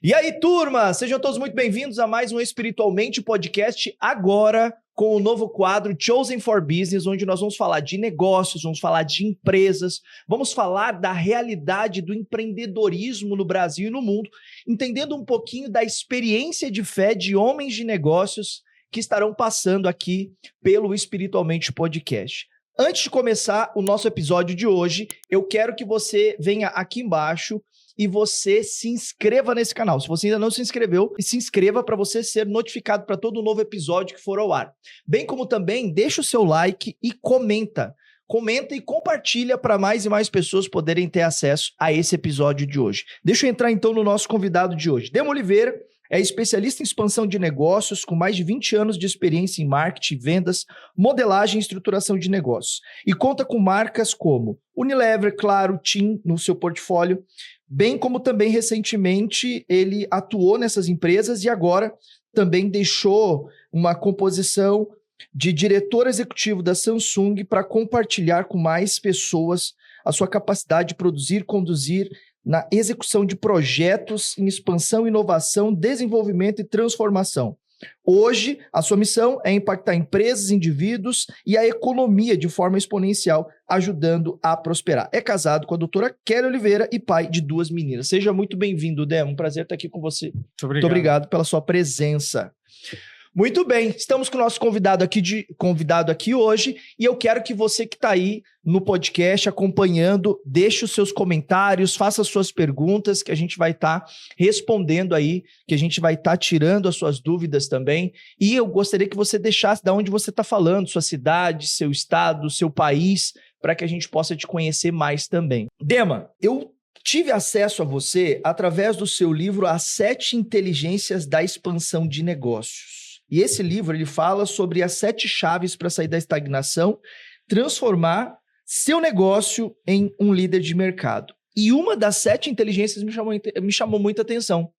E aí, turma, sejam todos muito bem-vindos a mais um Espiritualmente Podcast, agora com o novo quadro Chosen for Business, onde nós vamos falar de negócios, vamos falar de empresas, vamos falar da realidade do empreendedorismo no Brasil e no mundo, entendendo um pouquinho da experiência de fé de homens de negócios que estarão passando aqui pelo Espiritualmente Podcast. Antes de começar o nosso episódio de hoje, eu quero que você venha aqui embaixo e você se inscreva nesse canal. Se você ainda não se inscreveu, se inscreva para você ser notificado para todo novo episódio que for ao ar. Bem como também deixa o seu like e comenta. Comenta e compartilha para mais e mais pessoas poderem ter acesso a esse episódio de hoje. Deixa eu entrar então no nosso convidado de hoje. Demo Oliveira é especialista em expansão de negócios, com mais de 20 anos de experiência em marketing, vendas, modelagem e estruturação de negócios. E conta com marcas como Unilever, Claro, TIM no seu portfólio, bem como também recentemente ele atuou nessas empresas e agora também deixou uma composição de diretor executivo da Samsung para compartilhar com mais pessoas a sua capacidade de produzir, conduzir na execução de projetos em expansão, inovação, desenvolvimento e transformação. Hoje, a sua missão é impactar empresas, indivíduos e a economia de forma exponencial, ajudando a prosperar. É casado com a doutora Kelly Oliveira e pai de 2 meninas. Seja muito bem-vindo, Demo. Um prazer estar aqui com você. Muito obrigado pela sua presença. Muito bem, estamos com o nosso convidado aqui hoje e eu quero que você que está aí no podcast acompanhando, deixe os seus comentários, faça as suas perguntas que a gente vai estar respondendo aí, que a gente vai estar tirando as suas dúvidas também. E eu gostaria que você deixasse de onde você está falando, sua cidade, seu estado, seu país, para que a gente possa te conhecer mais também. Dema, eu tive acesso a você através do seu livro As 7 Inteligências da Expansão de Negócios. E esse livro, ele fala sobre as 7 chaves para sair da estagnação, transformar seu negócio em um líder de mercado. E uma das 7 inteligências me chamou muita atenção,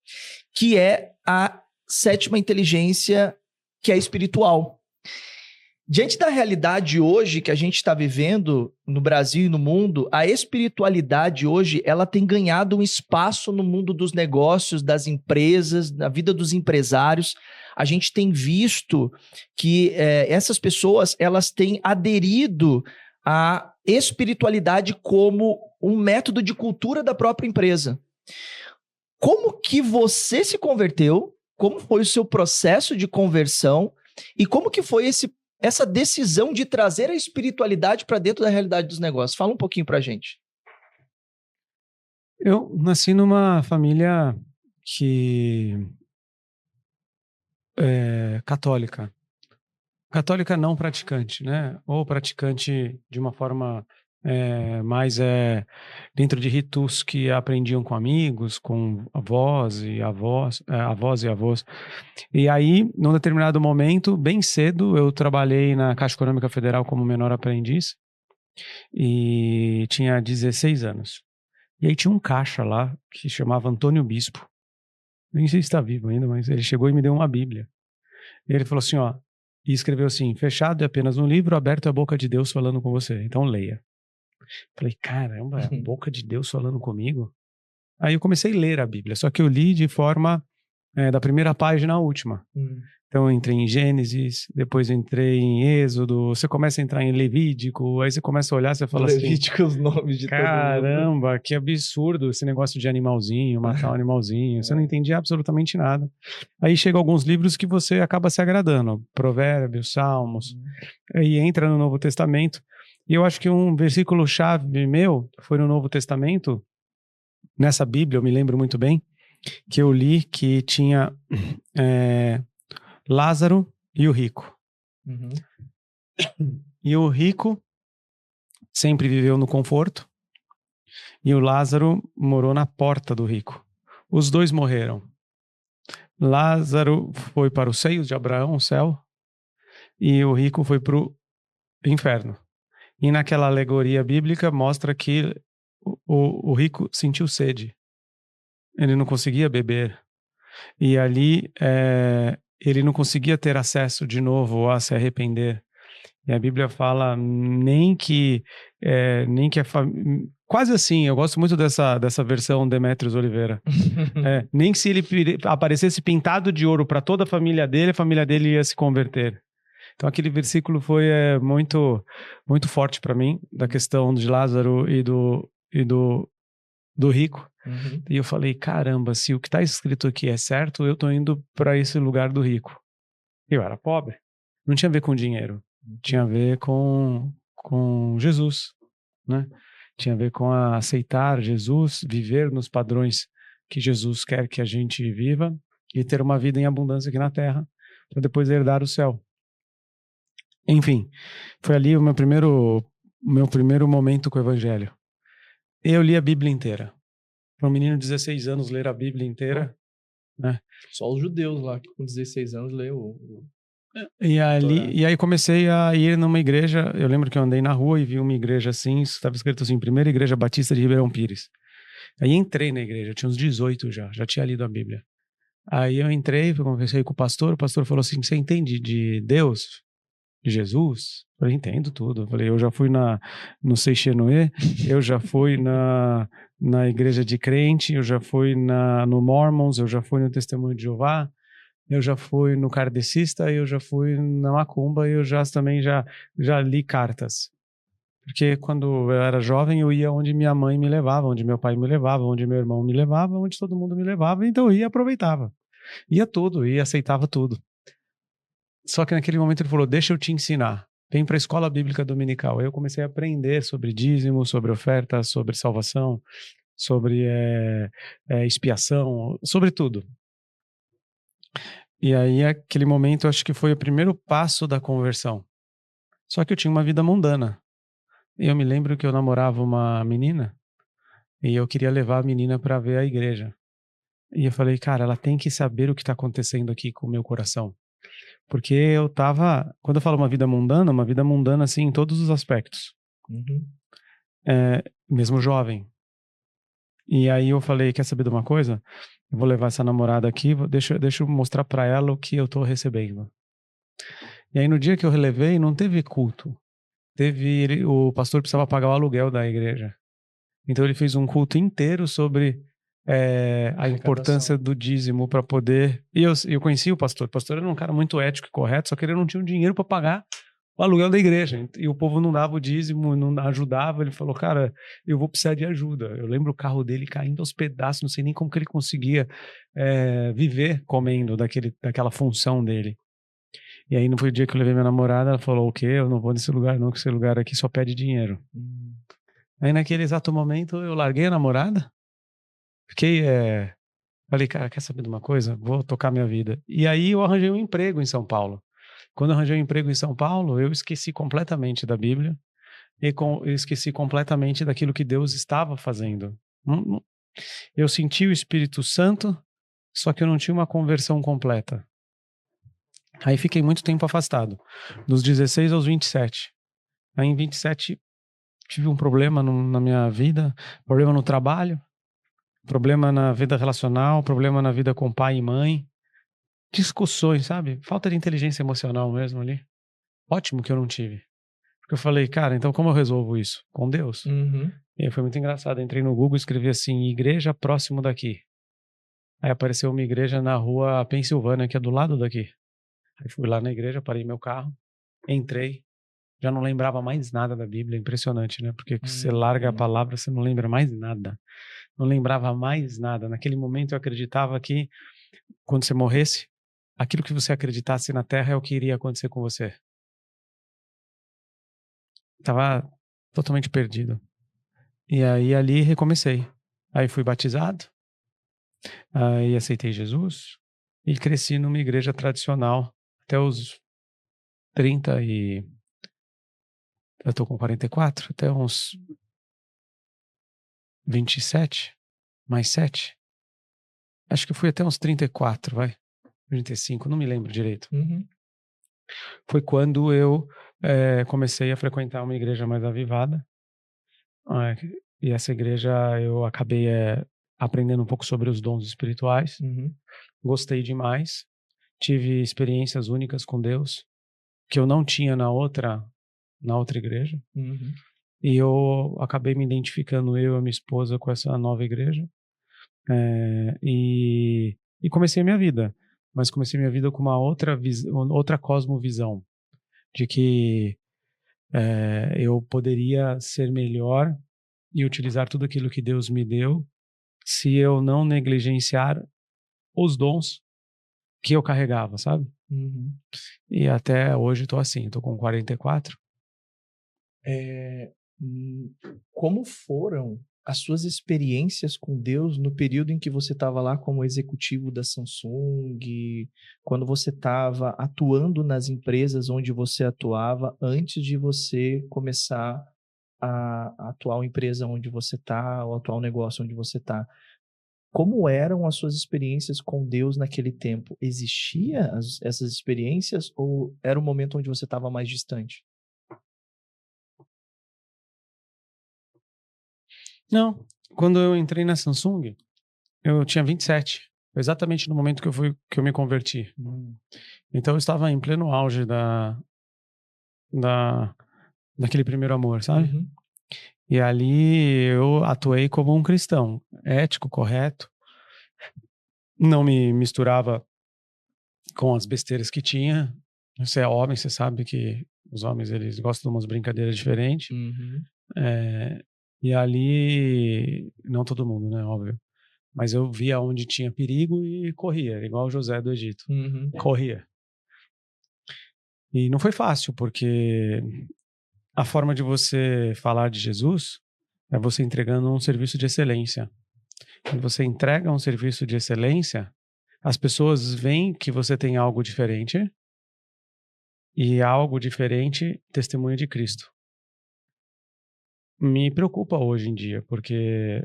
que é a 7ª inteligência, que é espiritual. Diante da realidade hoje que a gente está vivendo no Brasil e no mundo, a espiritualidade hoje ela tem ganhado um espaço no mundo dos negócios, das empresas, na vida dos empresários. A gente tem visto que essas pessoas elas têm aderido à espiritualidade como um método de cultura da própria empresa. Como que você se converteu? Como foi o seu processo de conversão? E como que foi essa decisão de trazer a espiritualidade para dentro da realidade dos negócios? Fala um pouquinho para a gente. Eu nasci numa família católica. Católica não praticante, né? Ou praticante de uma forma mais dentro de ritos que aprendiam com amigos, com avós e avós. E aí, num determinado momento, bem cedo, eu trabalhei na Caixa Econômica Federal como menor aprendiz e tinha 16 anos. E aí tinha um caixa lá que se chamava Antônio Bispo. Nem sei se está vivo ainda, mas ele chegou e me deu uma Bíblia. E ele falou assim, e escreveu assim: fechado é apenas um livro, aberto é a boca de Deus falando com você. Então leia. Falei, caramba, é a boca de Deus falando comigo? Aí eu comecei a ler a Bíblia, só que eu li de forma da primeira página à última. Então eu entrei em Gênesis, depois eu entrei em Êxodo, você começa a entrar em Levítico, aí você começa a olhar, você fala Levítico, os nomes de caramba, todo mundo. Que absurdo esse negócio de animalzinho, matar um animalzinho, você não entendia absolutamente nada. Aí chegam alguns livros que você acaba se agradando, Provérbios, Salmos, aí entra no Novo Testamento, e eu acho que um versículo-chave meu foi no Novo Testamento, nessa Bíblia, eu me lembro muito bem, que eu li que tinha Lázaro e o rico. E o rico sempre viveu no conforto e o Lázaro morou na porta do rico. Os dois morreram. Lázaro foi para os seios de Abraão, o céu, e o rico foi para o inferno. E naquela alegoria bíblica mostra que o rico sentiu sede. Ele não conseguia beber. E ali ele não conseguia ter acesso de novo a se arrepender. E a Bíblia fala nem que a família... Quase assim, eu gosto muito dessa versão Demetrios Oliveira. Nem que se ele aparecesse pintado de ouro para toda a família dele ia se converter. Então aquele versículo foi muito, muito forte para mim, da questão de Lázaro e do rico. Uhum. E eu falei, caramba, se o que está escrito aqui é certo, eu estou indo para esse lugar do rico. Eu era pobre. Não tinha a ver com dinheiro. Tinha a ver com Jesus, né? Tinha a ver com aceitar Jesus, viver nos padrões que Jesus quer que a gente viva e ter uma vida em abundância aqui na terra, para depois herdar o céu. Enfim, foi ali o meu primeiro momento com o Evangelho. Eu li a Bíblia inteira. Para um menino de 16 anos ler a Bíblia inteira, né? Só os judeus lá que com 16 anos leu E aí comecei a ir numa igreja. Eu lembro que eu andei na rua e vi uma igreja assim, estava escrito assim, Primeira Igreja Batista de Ribeirão Pires. Aí entrei na igreja, eu tinha uns 18 já tinha lido a Bíblia. Aí eu entrei, conversei com o pastor falou assim, você entende de Deus, de Jesus? Eu falei, entendo tudo. Eu falei, eu já fui no Seixenoe, eu já fui na igreja de crente, eu já fui no Mormons, eu já fui no Testemunho de Jeová, eu já fui no Kardecista, eu já fui na Macumba, eu também já li cartas. Porque quando eu era jovem, eu ia onde minha mãe me levava, onde meu pai me levava, onde meu irmão me levava, onde todo mundo me levava, então eu ia e aproveitava. Ia tudo, ia aceitava tudo. Só que naquele momento ele falou, deixa eu te ensinar. Vem para a escola bíblica dominical. Aí eu comecei a aprender sobre dízimo, sobre oferta, sobre salvação, sobre expiação, sobre tudo. E aí, aquele momento, eu acho que foi o primeiro passo da conversão. Só que eu tinha uma vida mundana. E eu me lembro que eu namorava uma menina e eu queria levar a menina para ver a igreja. E eu falei, cara, ela tem que saber o que está acontecendo aqui com o meu coração. Porque quando eu falo uma vida mundana assim, em todos os aspectos. Uhum. Mesmo jovem. E aí eu falei, quer saber de uma coisa? Eu vou levar essa namorada aqui, deixa eu mostrar para ela o que eu tô recebendo. E aí no dia que eu relevei, não teve culto. O pastor precisava pagar o aluguel da igreja. Então ele fez um culto inteiro sobre a importância do dízimo para poder... E eu conheci o pastor. O pastor era um cara muito ético e correto, só que ele não tinha dinheiro para pagar o aluguel da igreja. E o povo não dava o dízimo, não ajudava. Ele falou, cara, eu vou precisar de ajuda. Eu lembro o carro dele caindo aos pedaços, não sei nem como que ele conseguia viver comendo daquela função dele. E aí, no foi o dia que eu levei minha namorada, ela falou, o quê? Eu não vou nesse lugar não, que esse lugar aqui só pede dinheiro. Aí, naquele exato momento, eu larguei a namorada, fiquei... Falei, cara, quer saber de uma coisa? Vou tocar minha vida. E aí, eu arranjei um emprego em São Paulo. Quando eu arranjei um emprego em São Paulo, eu esqueci completamente da Bíblia e eu esqueci completamente daquilo que Deus estava fazendo. Eu senti o Espírito Santo, só que eu não tinha uma conversão completa. Aí fiquei muito tempo afastado, dos 16 aos 27. Aí em 27 tive um problema na minha vida, problema no trabalho, problema na vida relacional, problema na vida com pai e mãe, discussões, sabe? Falta de inteligência emocional mesmo ali. Ótimo que eu não tive. Porque eu falei, cara, então como eu resolvo isso? Com Deus. Uhum. E aí foi muito engraçado, entrei no Google e escrevi assim, igreja próximo daqui. Aí apareceu uma igreja na rua Pensilvânia, que é do lado daqui. Aí fui lá na igreja, parei meu carro, entrei, já não lembrava mais nada da Bíblia, impressionante, né? Porque você larga a palavra, você não lembra mais nada. Não lembrava mais nada. Naquele momento eu acreditava que quando você morresse, aquilo que você acreditasse na terra é o que iria acontecer com você. Tava totalmente perdido. E aí ali recomecei. Aí fui batizado, aí aceitei Jesus e cresci numa igreja tradicional até os 30 e... Eu tô com 44, até uns 27, mais 7. Acho que fui até uns 34, 35, não me lembro direito. Uhum. Foi quando eu comecei a frequentar uma igreja mais avivada. E essa igreja eu acabei aprendendo um pouco sobre os dons espirituais. Uhum. Gostei demais. Tive experiências únicas com Deus que eu não tinha na outra na outra igreja. Uhum. E eu acabei me identificando, eu e a minha esposa, com essa nova igreja. E comecei a minha vida. Mas comecei a minha vida com uma outra cosmovisão. De que eu poderia ser melhor e utilizar tudo aquilo que Deus me deu se eu não negligenciar os dons que eu carregava, sabe? Uhum. E até hoje estou assim, estou com 44. Como foram as suas experiências com Deus no período em que você estava lá como executivo da Samsung, quando você estava atuando nas empresas onde você atuava, antes de você começar a atual empresa onde você está, o atual negócio onde você está? Como eram as suas experiências com Deus naquele tempo? Existia essas experiências ou era um momento onde você estava mais distante? Não, quando eu entrei na Samsung, eu tinha 27. Foi exatamente no momento que eu me converti. Então eu estava em pleno auge daquele primeiro amor, sabe? Uhum. E ali eu atuei como um cristão, ético, correto. Não me misturava com as besteiras que tinha. Você é homem, você sabe que os homens eles gostam de umas brincadeiras diferentes. Uhum. E ali, não todo mundo, né, óbvio. Mas eu via onde tinha perigo e corria, igual o José do Egito. Uhum. Corria. E não foi fácil, porque a forma de você falar de Jesus é você entregando um serviço de excelência. Quando você entrega um serviço de excelência, as pessoas veem que você tem algo diferente e algo diferente testemunha de Cristo. Me preocupa hoje em dia, porque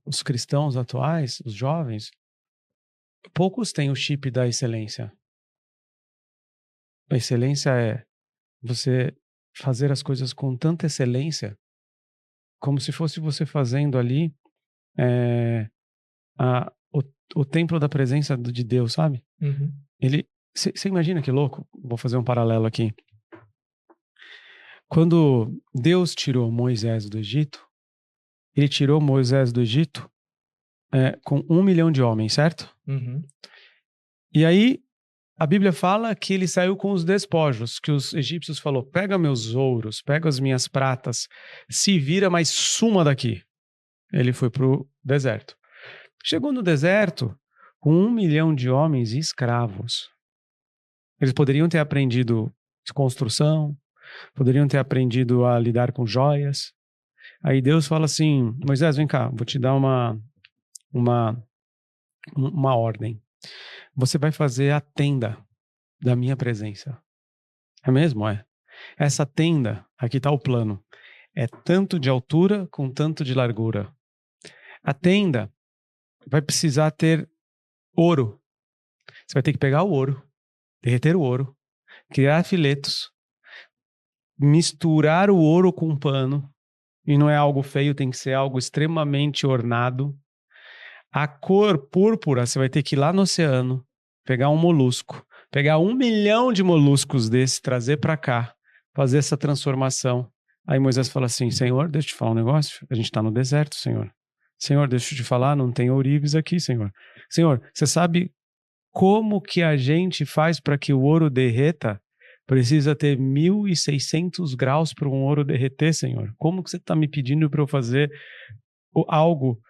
os cristãos atuais, os jovens, poucos têm o chip da excelência. A excelência é você fazer as coisas com tanta excelência, como se fosse você fazendo ali o templo da presença de Deus, sabe? Uhum. Você imagina que louco? Vou fazer um paralelo aqui. Quando Deus tirou Moisés do Egito, ele tirou Moisés do Egito com 1 milhão de homens, certo? Uhum. E aí a Bíblia fala que ele saiu com os despojos, que os egípcios falou: pega meus ouros, pega as minhas pratas, se vira, mas suma daqui. Ele foi pro deserto. Chegou no deserto com 1 milhão de homens e escravos. Eles poderiam ter aprendido construção, poderiam ter aprendido a lidar com joias. Aí Deus fala assim: Moisés, vem cá, vou te dar uma ordem. Você vai fazer a tenda da minha presença. É mesmo? É. Essa tenda, aqui está o plano, é tanto de altura com tanto de largura. A tenda vai precisar ter ouro. Você vai ter que pegar o ouro, derreter o ouro, criar filetos, misturar o ouro com pano, e não é algo feio, tem que ser algo extremamente ornado. A cor púrpura, você vai ter que ir lá no oceano, pegar um molusco, pegar 1 milhão de moluscos desse, trazer para cá, fazer essa transformação. Aí Moisés fala assim: Senhor, deixa eu te falar um negócio, a gente está no deserto, Senhor. Senhor, deixa eu te falar, não tem ourives aqui, Senhor. Senhor, você sabe como que a gente faz para que o ouro derreta? Precisa ter 1.600 graus para um ouro derreter, Senhor. Como que você está me pedindo para eu fazer algo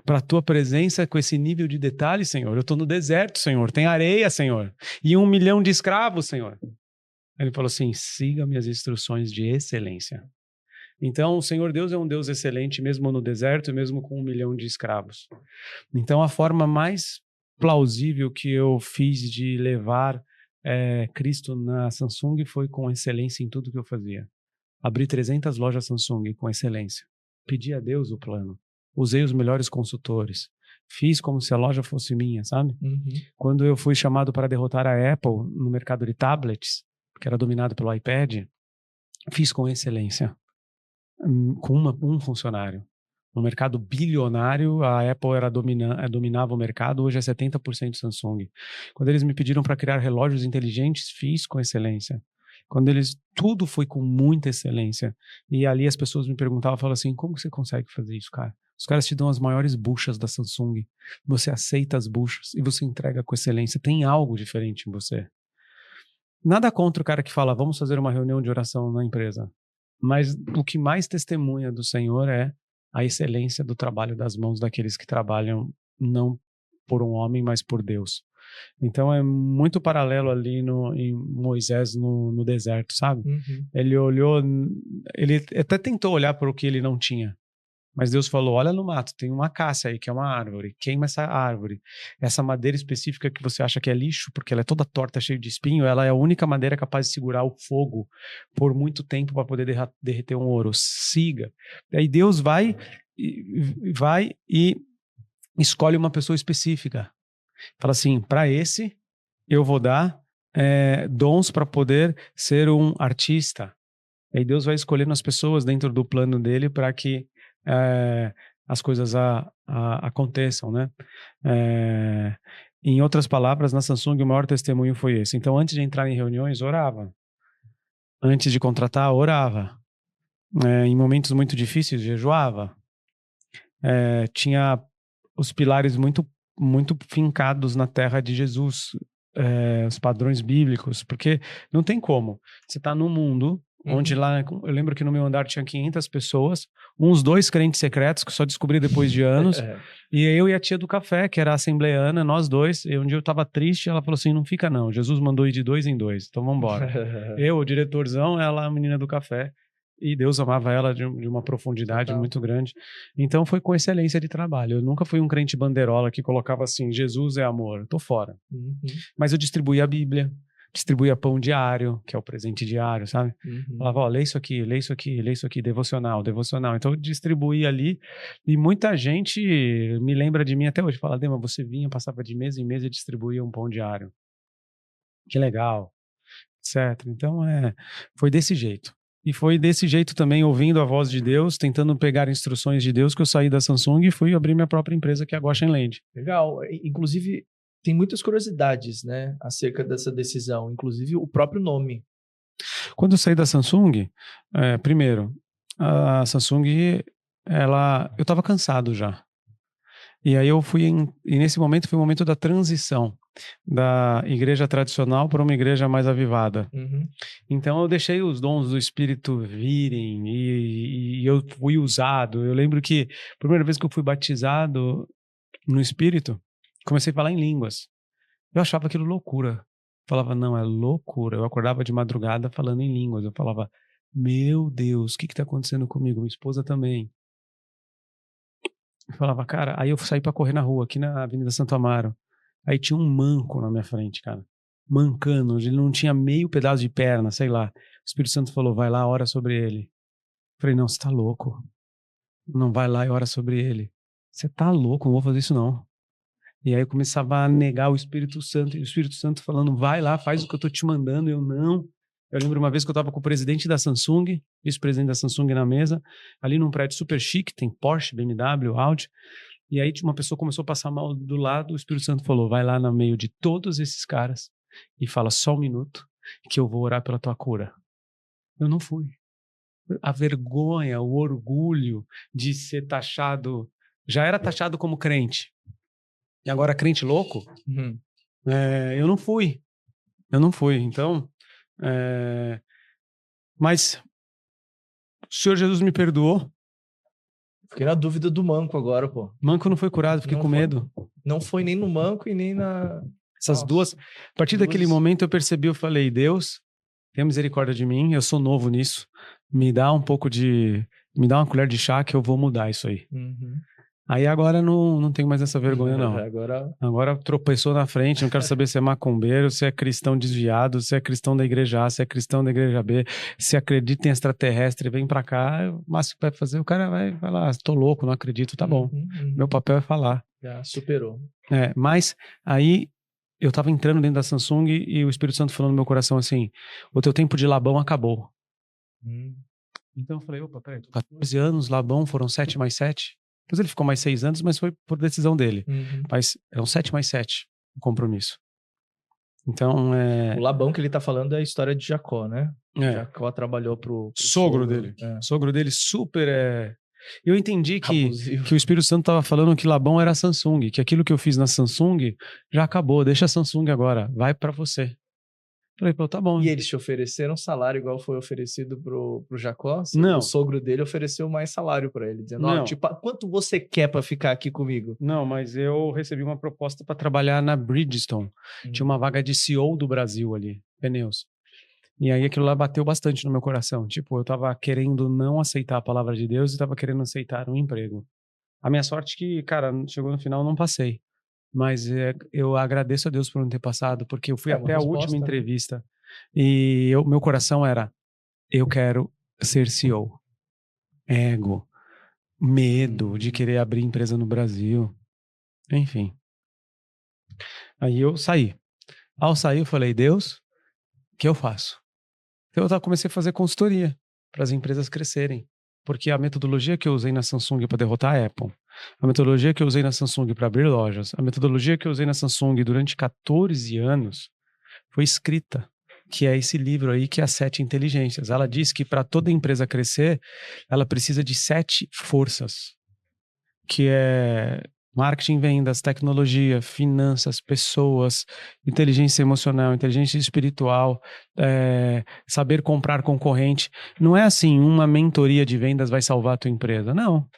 para a tua presença com esse nível de detalhe, Senhor? Eu estou no deserto, Senhor. Tem areia, Senhor. E 1 milhão de escravos, Senhor. Ele falou assim: siga minhas instruções de excelência. Então, o Senhor Deus é um Deus excelente, mesmo no deserto, mesmo com 1 milhão de escravos. Então, a forma mais plausível que eu fiz de levar Cristo na Samsung foi com excelência em tudo que eu fazia. Abri 300 lojas Samsung com excelência. Pedi a Deus o plano. Usei os melhores consultores. Fiz como se a loja fosse minha, sabe? Uhum. Quando eu fui chamado para derrotar a Apple no mercado de tablets, que era dominado pelo iPad, fiz com excelência. Com um funcionário. No mercado bilionário, a Apple dominava o mercado, hoje é 70% Samsung. Quando eles me pediram para criar relógios inteligentes, fiz com excelência. quando tudo foi com muita excelência. E ali as pessoas me perguntavam, falavam assim, como você consegue fazer isso, cara? Os caras te dão as maiores buchas da Samsung, você aceita as buchas e você entrega com excelência. Tem algo diferente em você. Nada contra o cara que fala, vamos fazer uma reunião de oração na empresa. Mas o que mais testemunha do Senhor é a excelência do trabalho das mãos daqueles que trabalham não por um homem, mas por Deus. Então é muito paralelo ali em Moisés no deserto, sabe? Ele olhou, ele até tentou olhar para o que ele não tinha. Mas Deus falou, olha no mato, tem uma acácia aí, que é uma árvore. Queima essa árvore. Essa madeira específica que você acha que é lixo, porque ela é toda torta, cheia de espinho, ela é a única madeira capaz de segurar o fogo por muito tempo para poder derreter um ouro. Siga. Aí Deus vai e escolhe uma pessoa específica. Fala assim, para esse eu vou dar dons para poder ser um artista. Aí Deus vai escolhendo as pessoas dentro do plano dele para que as coisas aconteçam, né? Em outras palavras, na Samsung o maior testemunho foi esse. Então, antes de entrar em reuniões, orava. Antes de contratar, orava. Em momentos muito difíceis, jejuava. Tinha os pilares muito fincados na terra de Jesus, os padrões bíblicos, porque não tem como. Você está num mundo onde lá, eu lembro que no meu andar tinha 500 pessoas, uns 2 crentes secretos, que eu só descobri depois de anos, e eu e a tia do café, que era assembleana, nós dois, e um dia eu estava triste, ela falou assim, não fica não, Jesus mandou ir de 2 em 2, então vamos embora. Eu, o diretorzão, ela a menina do café, e Deus amava ela de uma profundidade muito grande. Então foi com excelência de trabalho. Eu nunca fui um crente bandeirola que colocava assim, Jesus é amor, tô fora. Mas eu distribuía a Bíblia, distribuía pão diário, que é o presente diário, sabe? Falava, ó, lê isso aqui, lê isso aqui, lê isso aqui, devocional. Então eu distribuía ali, e muita gente me lembra de mim até hoje, fala, Dema, você vinha, passava de mesa em mesa e distribuía um pão diário. Que legal, etc. Então foi desse jeito. E foi desse jeito também, ouvindo a voz de Deus, tentando pegar instruções de Deus, que eu saí da Samsung e fui abrir minha própria empresa, que é a Goshen Land. Legal. Inclusive, tem muitas curiosidades, né, acerca dessa decisão, inclusive o próprio nome. Quando eu saí da Samsung, primeiro, a Samsung, eu estava cansado já. E aí e nesse momento foi o momento da transição da igreja tradicional para uma igreja mais avivada. Então eu deixei os dons do Espírito virem e eu fui usado. Eu lembro que a primeira vez que eu fui batizado no Espírito, comecei a falar em línguas. Eu achava aquilo loucura. Falava, não, é loucura. Eu acordava de madrugada falando em línguas. Eu falava, meu Deus, o que está acontecendo comigo? Minha esposa também. Eu falava, cara, aí eu saí pra correr na rua, aqui na Avenida Santo Amaro. Aí tinha um manco na minha frente, cara. Mancando, ele não tinha meio pedaço de perna, sei lá. O Espírito Santo falou, vai lá, ora sobre ele. Eu falei, não, você tá louco. Não vai lá e ora sobre ele. Você tá louco, não vou fazer isso não. E aí eu começava a negar o Espírito Santo, e o Espírito Santo falando, vai lá, faz o que eu tô te mandando. Eu não. Eu lembro uma vez que eu estava com o presidente da Samsung, vice-presidente da Samsung na mesa, ali num prédio super chique, tem Porsche, BMW, Audi, e aí uma pessoa começou a passar mal do lado, o Espírito Santo falou, vai lá no meio de todos esses caras e fala só um minuto que eu vou orar pela tua cura. Eu não fui. A vergonha, o orgulho de ser taxado, já era taxado como crente, e agora crente louco, eu não fui. Então, mas o Senhor Jesus me perdoou. Fiquei na dúvida do manco agora, pô. Manco não foi curado, fiquei com medo. Não foi nem no manco e nem na... Essas duas... A partir daquele momento eu percebi, eu falei, Deus, tenha misericórdia de mim, eu sou novo nisso, me dá uma colher de chá que eu vou mudar isso aí. Aí agora não tenho mais essa vergonha, não. Agora tropeçou na frente, não quero saber se é macumbeiro, se é cristão desviado, se é cristão da igreja A, se é cristão da igreja B, se acredita em extraterrestre, vem pra cá, o máximo que vai fazer, o cara vai lá, tô louco, não acredito, tá bom. Meu papel é falar. Já superou. Mas aí eu tava entrando dentro da Samsung e o Espírito Santo falando no meu coração assim, o teu tempo de Labão acabou. Então eu falei, opa, peraí, 14 anos, Labão foram 7 mais 7. Depois ele ficou mais 6 anos, mas foi por decisão dele. Mas é um 7 mais 7 o compromisso. Então, O Labão que ele tá falando é a história de Jacó, né? Jacó trabalhou pro sogro dele. Sogro dele super Eu entendi que o Espírito Santo estava falando que Labão era a Samsung, que aquilo que eu fiz na Samsung já acabou, deixa a Samsung agora, vai para você. Falei, pô, tá bom. E eles te ofereceram salário igual foi oferecido pro Jacó? Não. O sogro dele ofereceu mais salário para ele, dizendo, não. Tipo, quanto você quer para ficar aqui comigo? Não, mas eu recebi uma proposta para trabalhar na Bridgestone. Tinha uma vaga de CEO do Brasil ali, pneus. E aí aquilo lá bateu bastante no meu coração. Tipo, eu tava querendo não aceitar a palavra de Deus e tava querendo aceitar um emprego. A minha sorte é que, cara, chegou no final, não passei. Mas eu agradeço a Deus por não ter passado, porque eu fui até a última entrevista e meu coração era, eu quero ser CEO. Ego, medo de querer abrir empresa no Brasil. Enfim. Aí eu saí. Ao sair, eu falei, Deus, o que eu faço? Então eu comecei a fazer consultoria para as empresas crescerem. Porque a metodologia que eu usei na Samsung para derrotar a Apple, a metodologia que eu usei na Samsung para abrir lojas, a metodologia que eu usei na Samsung durante 14 anos foi escrita, que é esse livro aí, que é as 7 inteligências. Ela diz que para toda empresa crescer, ela precisa de 7 forças, que é marketing, vendas, tecnologia, finanças, pessoas, inteligência emocional, inteligência espiritual, saber comprar concorrente. Não é assim, uma mentoria de vendas vai salvar a tua empresa. Não.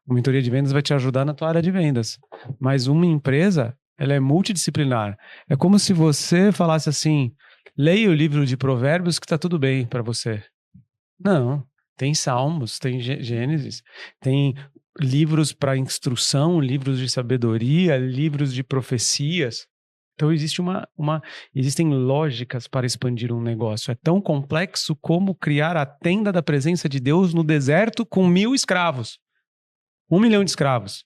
Uma mentoria de vendas vai te ajudar na tua área de vendas. Mas uma empresa, ela é multidisciplinar. É como se você falasse assim, leia o livro de Provérbios que está tudo bem para você. Não. Tem Salmos, tem Gênesis, tem livros para instrução, livros de sabedoria, livros de profecias. Então existem lógicas para expandir um negócio. É tão complexo como criar a tenda da presença de Deus no deserto com 1.000 escravos. 1 milhão de escravos.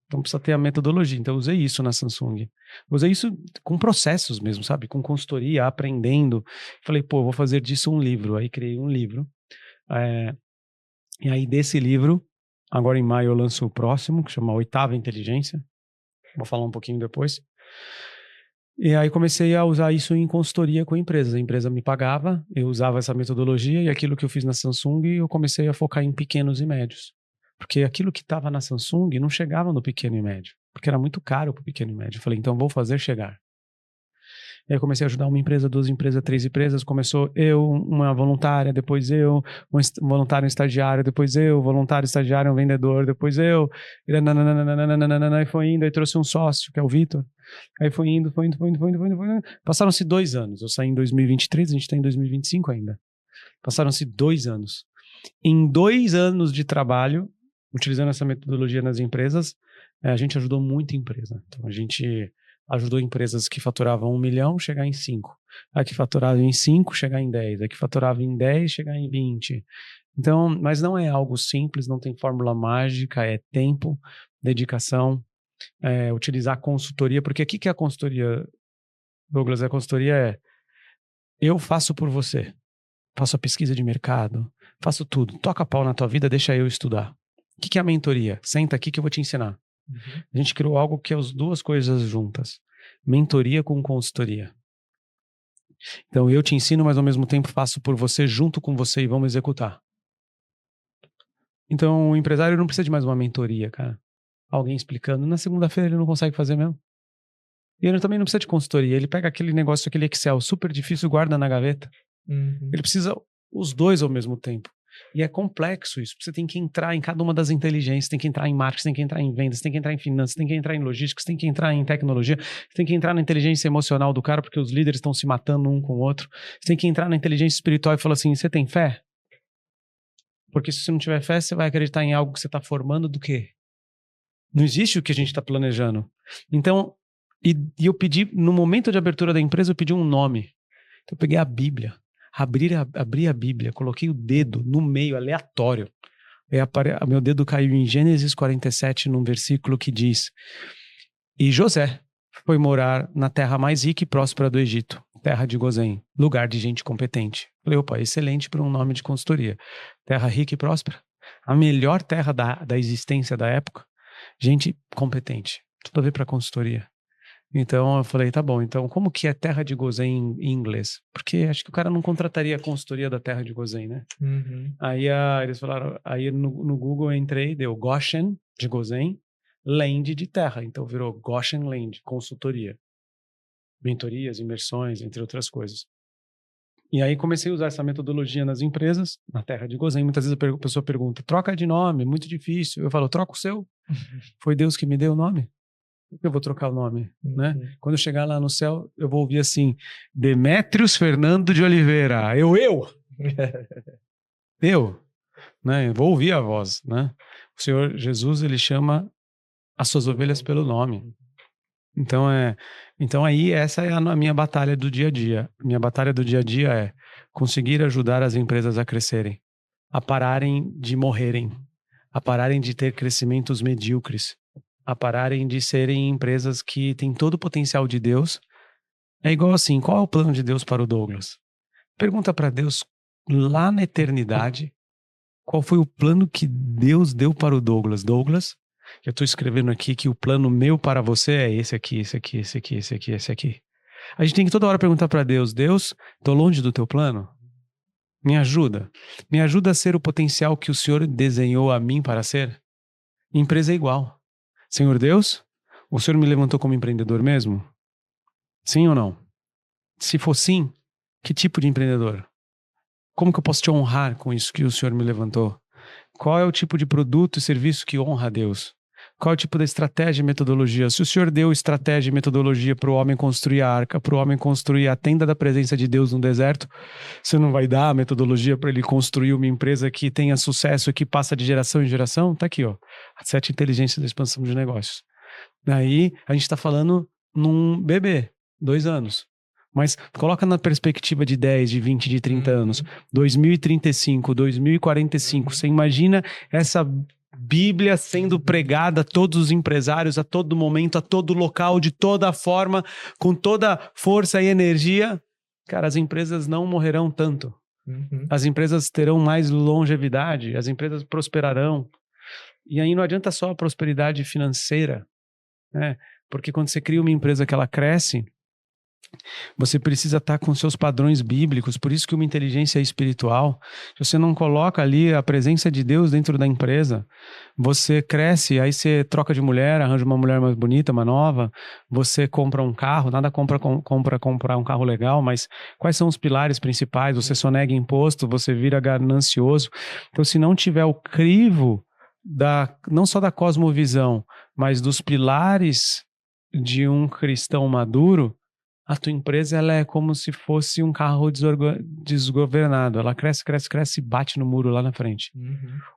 Então precisa ter a metodologia. Então eu usei isso na Samsung. Usei isso com processos mesmo, sabe? Com consultoria, aprendendo. Falei, pô, vou fazer disso um livro. Aí criei um livro. E aí desse livro, agora em maio eu lanço o próximo, que chama Oitava Inteligência. Vou falar um pouquinho depois. E aí comecei a usar isso em consultoria com empresas. A empresa me pagava, eu usava essa metodologia e aquilo que eu fiz na Samsung, eu comecei a focar em pequenos e médios. Porque aquilo que estava na Samsung não chegava no pequeno e médio, porque era muito caro para o pequeno e médio. Eu falei, então vou fazer chegar. E aí eu comecei a ajudar uma empresa, 2 empresas, 3 empresas. Começou eu, uma voluntária, depois eu, um voluntário, um estagiário, depois eu, voluntário, estagiário, um vendedor, depois eu. E foi indo, aí trouxe um sócio, que é o Vitor. Aí foi indo. Passaram-se 2 anos. Eu saí em 2023, a gente está em 2025 ainda. Passaram-se 2 anos. Em 2 anos de trabalho, utilizando essa metodologia nas empresas, a gente ajudou muita empresa. Então a gente ajudou empresas que faturavam 1 milhão chegar em 5. A que faturava em 5 chegar em 10. A que faturava em 10 chegar em 20. Então, mas não é algo simples, não tem fórmula mágica, é tempo, dedicação, utilizar consultoria, porque o que é a consultoria, Douglas? A consultoria eu faço por você. Faço a pesquisa de mercado, faço tudo. Toca pau na tua vida, deixa eu estudar. O que é a mentoria? Senta aqui que eu vou te ensinar. Uhum. A gente criou algo que é as 2 coisas juntas. Mentoria com consultoria. Então eu te ensino, mas ao mesmo tempo faço por você, junto com você e vamos executar. Então o empresário não precisa de mais uma mentoria, cara. Alguém explicando. Na segunda-feira ele não consegue fazer mesmo. E ele também não precisa de consultoria. Ele pega aquele negócio, aquele Excel super difícil e guarda na gaveta. Uhum. Ele precisa os 2 ao mesmo tempo. E é complexo isso. Você tem que entrar em cada uma das inteligências, tem que entrar em marketing, tem que entrar em vendas, tem que entrar em finanças, tem que entrar em logística, tem que entrar em tecnologia, tem que entrar na inteligência emocional do cara, porque os líderes estão se matando um com o outro. Você tem que entrar na inteligência espiritual e falar assim, você tem fé? Porque se você não tiver fé, você vai acreditar em algo que você está formando do quê? Não existe o que a gente está planejando. Então, e eu pedi, no momento de abertura da empresa, eu pedi um nome. Então eu peguei a Bíblia. Abri a Bíblia, coloquei o dedo no meio, aleatório. Meu dedo caiu em Gênesis 47, num versículo que diz: E José foi morar na terra mais rica e próspera do Egito, terra de Gozém, lugar de gente competente. Falei, opa, excelente para um nome de consultoria. Terra rica e próspera. A melhor terra da existência da época. Gente competente. Tudo a ver para consultoria. Então eu falei, tá bom, então como que é terra de Gozém em inglês? Porque acho que o cara não contrataria a consultoria da terra de Gozém, né? Aí eles falaram, aí no Google eu entrei, deu Goshen de Gozém, Land de terra, então virou Goshen Land, consultoria, mentorias, imersões, entre outras coisas. E aí comecei a usar essa metodologia nas empresas, na terra de Gozém. Muitas vezes a pessoa pergunta, troca de nome, muito difícil. Eu falo, troca o seu. Foi Deus que me deu o nome. Por que eu vou trocar o nome? Né? Quando eu chegar lá no céu, eu vou ouvir assim, Demétrios Fernando de Oliveira. Eu. Né? Eu vou ouvir a voz. Né? O Senhor Jesus, ele chama as suas ovelhas pelo nome. Então aí essa é a minha batalha do dia a dia. Minha batalha do dia a dia é conseguir ajudar as empresas a crescerem, a pararem de morrerem, a pararem de ter crescimentos medíocres, a pararem de serem empresas que têm todo o potencial de Deus. É igual assim, qual é o plano de Deus para o Douglas? Pergunta para Deus lá na eternidade, qual foi o plano que Deus deu para o Douglas? Douglas, eu estou escrevendo aqui que o plano meu para você é esse aqui, esse aqui, esse aqui, esse aqui, esse aqui. A gente tem que toda hora perguntar para Deus, Deus, estou longe do teu plano? Me ajuda. Me ajuda a ser o potencial que o Senhor desenhou a mim para ser? Empresa é igual. Senhor Deus, o Senhor me levantou como empreendedor mesmo? Sim ou não? Se for sim, que tipo de empreendedor? Como que eu posso te honrar com isso que o Senhor me levantou? Qual é o tipo de produto e serviço que honra a Deus? Qual é o tipo de estratégia e metodologia? Se o Senhor deu estratégia e metodologia para o homem construir a arca, para o homem construir a tenda da presença de Deus no deserto, você não vai dar a metodologia para ele construir uma empresa que tenha sucesso e que passa de geração em geração? Tá aqui, ó. As 7 inteligências da expansão de negócios. Daí, a gente está falando num bebê, 2 anos. Mas coloca na perspectiva de 10, de 20, de 30 anos. 2035, 2045. Você imagina essa Bíblia sendo pregada a todos os empresários, a todo momento, a todo local, de toda forma, com toda força e energia. Cara, as empresas não morrerão tanto. As empresas terão mais longevidade, as empresas prosperarão. E aí não adianta só a prosperidade financeira, né? Porque quando você cria uma empresa que ela cresce, você precisa estar com seus padrões bíblicos. Por isso que uma inteligência espiritual, se você não coloca ali a presença de Deus dentro da empresa, você cresce, aí você troca de mulher, arranja uma mulher mais bonita, uma nova, você compra um carro, nada comprar um carro legal, mas quais são os pilares principais? Você sonega imposto, você vira ganancioso. Então, se não tiver o crivo não só da cosmovisão, mas dos pilares de um cristão maduro, a tua empresa ela é como se fosse um carro desgovernado. Ela cresce, cresce, cresce e bate no muro lá na frente.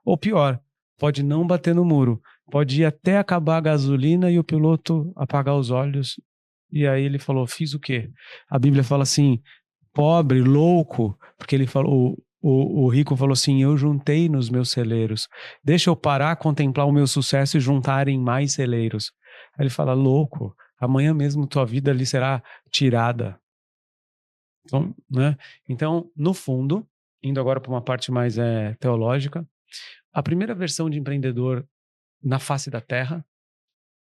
Ou pior, pode não bater no muro. Pode ir até acabar a gasolina e o piloto apagar os olhos. E aí ele falou, fiz o quê? A Bíblia fala assim, pobre, louco, porque ele falou... O rico falou assim, eu juntei nos meus celeiros. Deixa eu parar, contemplar o meu sucesso e juntar em mais celeiros. Aí ele fala, louco, amanhã mesmo tua vida ali será tirada. Então, né? Então, no fundo, indo agora para uma parte mais teológica, a primeira versão de empreendedor na face da terra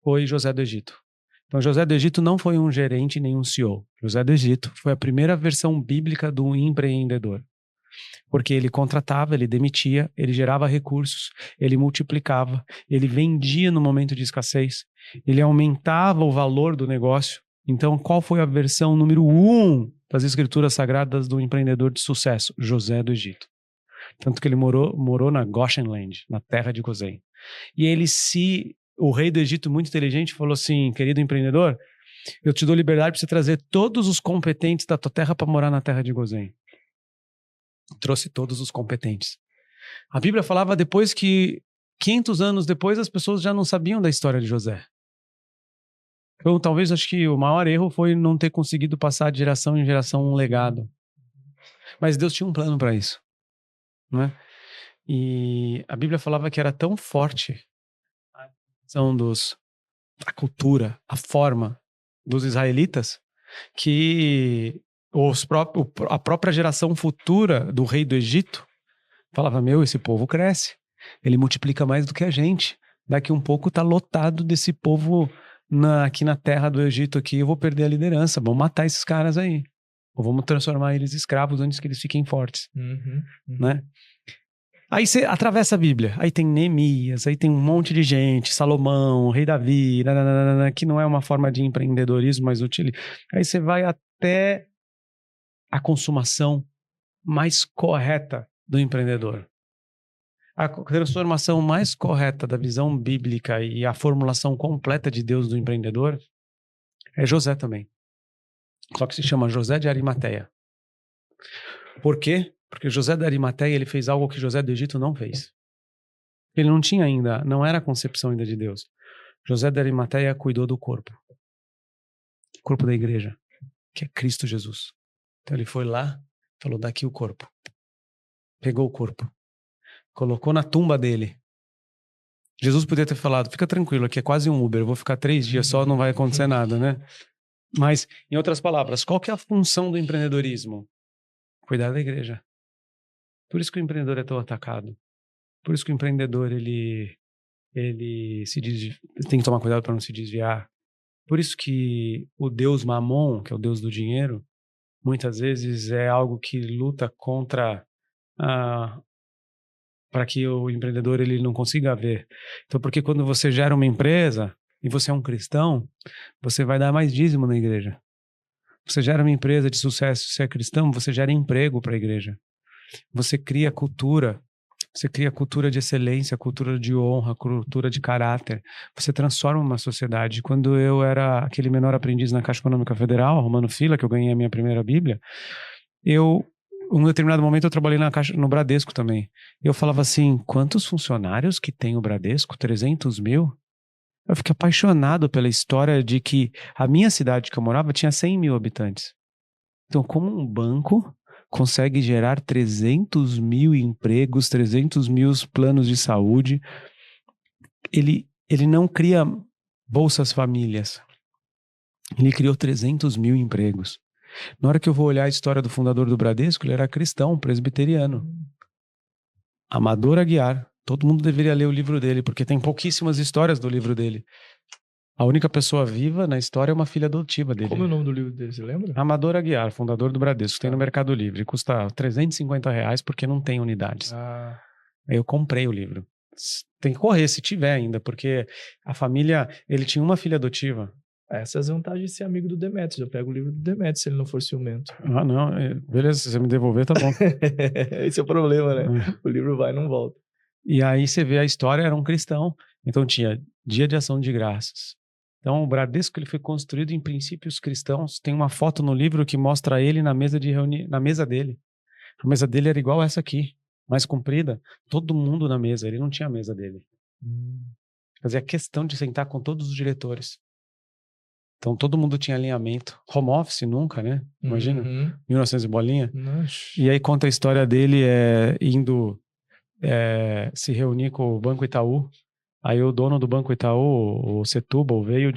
foi José do Egito. Então, José do Egito não foi um gerente nem um CEO. José do Egito foi a primeira versão bíblica do empreendedor. Porque ele contratava, ele demitia, ele gerava recursos, ele multiplicava, ele vendia no momento de escassez, ele aumentava o valor do negócio. Então, qual foi a versão número 1 das escrituras sagradas do empreendedor de sucesso? José do Egito. Tanto que ele morou na Goshen Land, na terra de Gozém. E o rei do Egito, muito inteligente, falou assim, querido empreendedor, eu te dou liberdade para você trazer todos os competentes da tua terra para morar na terra de Gozém. Trouxe todos os competentes. A Bíblia falava depois que 500 anos depois as pessoas já não sabiam da história de José. Então talvez acho que o maior erro foi não ter conseguido passar de geração em geração um legado. Mas Deus tinha um plano para isso, né? E a Bíblia falava que era tão forte a cultura, a forma dos israelitas que a própria geração futura do rei do Egito falava, esse povo cresce, ele multiplica mais do que a gente, daqui um pouco tá lotado desse povo aqui na terra do Egito aqui, eu vou perder a liderança, vamos matar esses caras aí. Ou vamos transformar eles em escravos antes que eles fiquem fortes, né? Aí você atravessa a Bíblia, aí tem Neemias, aí tem um monte de gente, Salomão, Rei Davi, nananana, que não é uma forma de empreendedorismo, mas útil. Aí você vai até a consumação mais correta do empreendedor. A transformação mais correta da visão bíblica e a formulação completa de Deus do empreendedor é José também. Só que se chama José de Arimateia. Por quê? Porque José de Arimateia, ele fez algo que José do Egito não fez. Ele não tinha ainda, não era a concepção ainda de Deus. José de Arimateia cuidou do corpo. O corpo da igreja, que é Cristo Jesus. Então ele foi lá, falou, daqui o corpo. Pegou o corpo. Colocou na tumba dele. Jesus podia ter falado, fica tranquilo, aqui é quase um Uber, eu vou ficar 3 dias só, não vai acontecer nada, né? Mas, em outras palavras, qual que é a função do empreendedorismo? Cuidar da igreja. Por isso que o empreendedor é tão atacado. Por isso que o empreendedor, ele tem que tomar cuidado para não se desviar. Por isso que o Deus Mamon, que é o Deus do dinheiro, muitas vezes é algo que luta contra para que o empreendedor ele não consiga ver. Então, porque quando você gera uma empresa e você é um cristão, você vai dar mais dízimo na igreja. Você gera uma empresa de sucesso, você é cristão, você gera emprego para a igreja. Você cria cultura de excelência, cultura de honra, cultura de caráter. Você transforma uma sociedade. Quando eu era aquele menor aprendiz na Caixa Econômica Federal, arrumando fila, que eu ganhei a minha primeira Bíblia, em um determinado momento eu trabalhei no Bradesco também. Eu falava assim, quantos funcionários que tem o Bradesco? 300 mil? Eu fiquei apaixonado pela história de que a minha cidade que eu morava tinha 100 mil habitantes. Então, como um banco consegue gerar 300 mil empregos, 300 mil planos de saúde, ele não cria bolsas famílias. Ele criou 300 mil empregos. Na hora que eu vou olhar a história do fundador do Bradesco, ele era cristão, presbiteriano. Amador Aguiar. Todo mundo deveria ler o livro dele, porque tem pouquíssimas histórias do livro dele. A única pessoa viva na história é uma filha adotiva dele. Como é o nome do livro dele, você lembra? Amador Aguiar, fundador do Bradesco. Tem no Mercado Livre. Custa R$350 porque não tem unidades. Aí eu comprei o livro. Tem que correr, se tiver ainda, porque a família... Ele tinha uma filha adotiva. Essas vantagens de ser amigo do Demetrius. Eu pego o livro do Demetrius se ele não for ciumento. Ah, não. Beleza, se você me devolver, tá bom. Esse é o problema, né? O livro vai e não volta. E aí você vê a história, era um cristão. Então tinha dia de ação de graças. Então o Bradesco ele foi construído em princípios cristãos. Tem uma foto no livro que mostra ele na mesa de na mesa dele. A mesa dele era igual essa aqui, mais comprida. Todo mundo na mesa. Ele não tinha a mesa dele. Fazia questão de sentar com todos os diretores. Então todo mundo tinha alinhamento. Home office nunca, né? Imagina, 1900 e bolinha. Nossa. E aí conta a história dele indo se reunir com o Banco Itaú. Aí o dono do Banco Itaú, o Setúbal, veio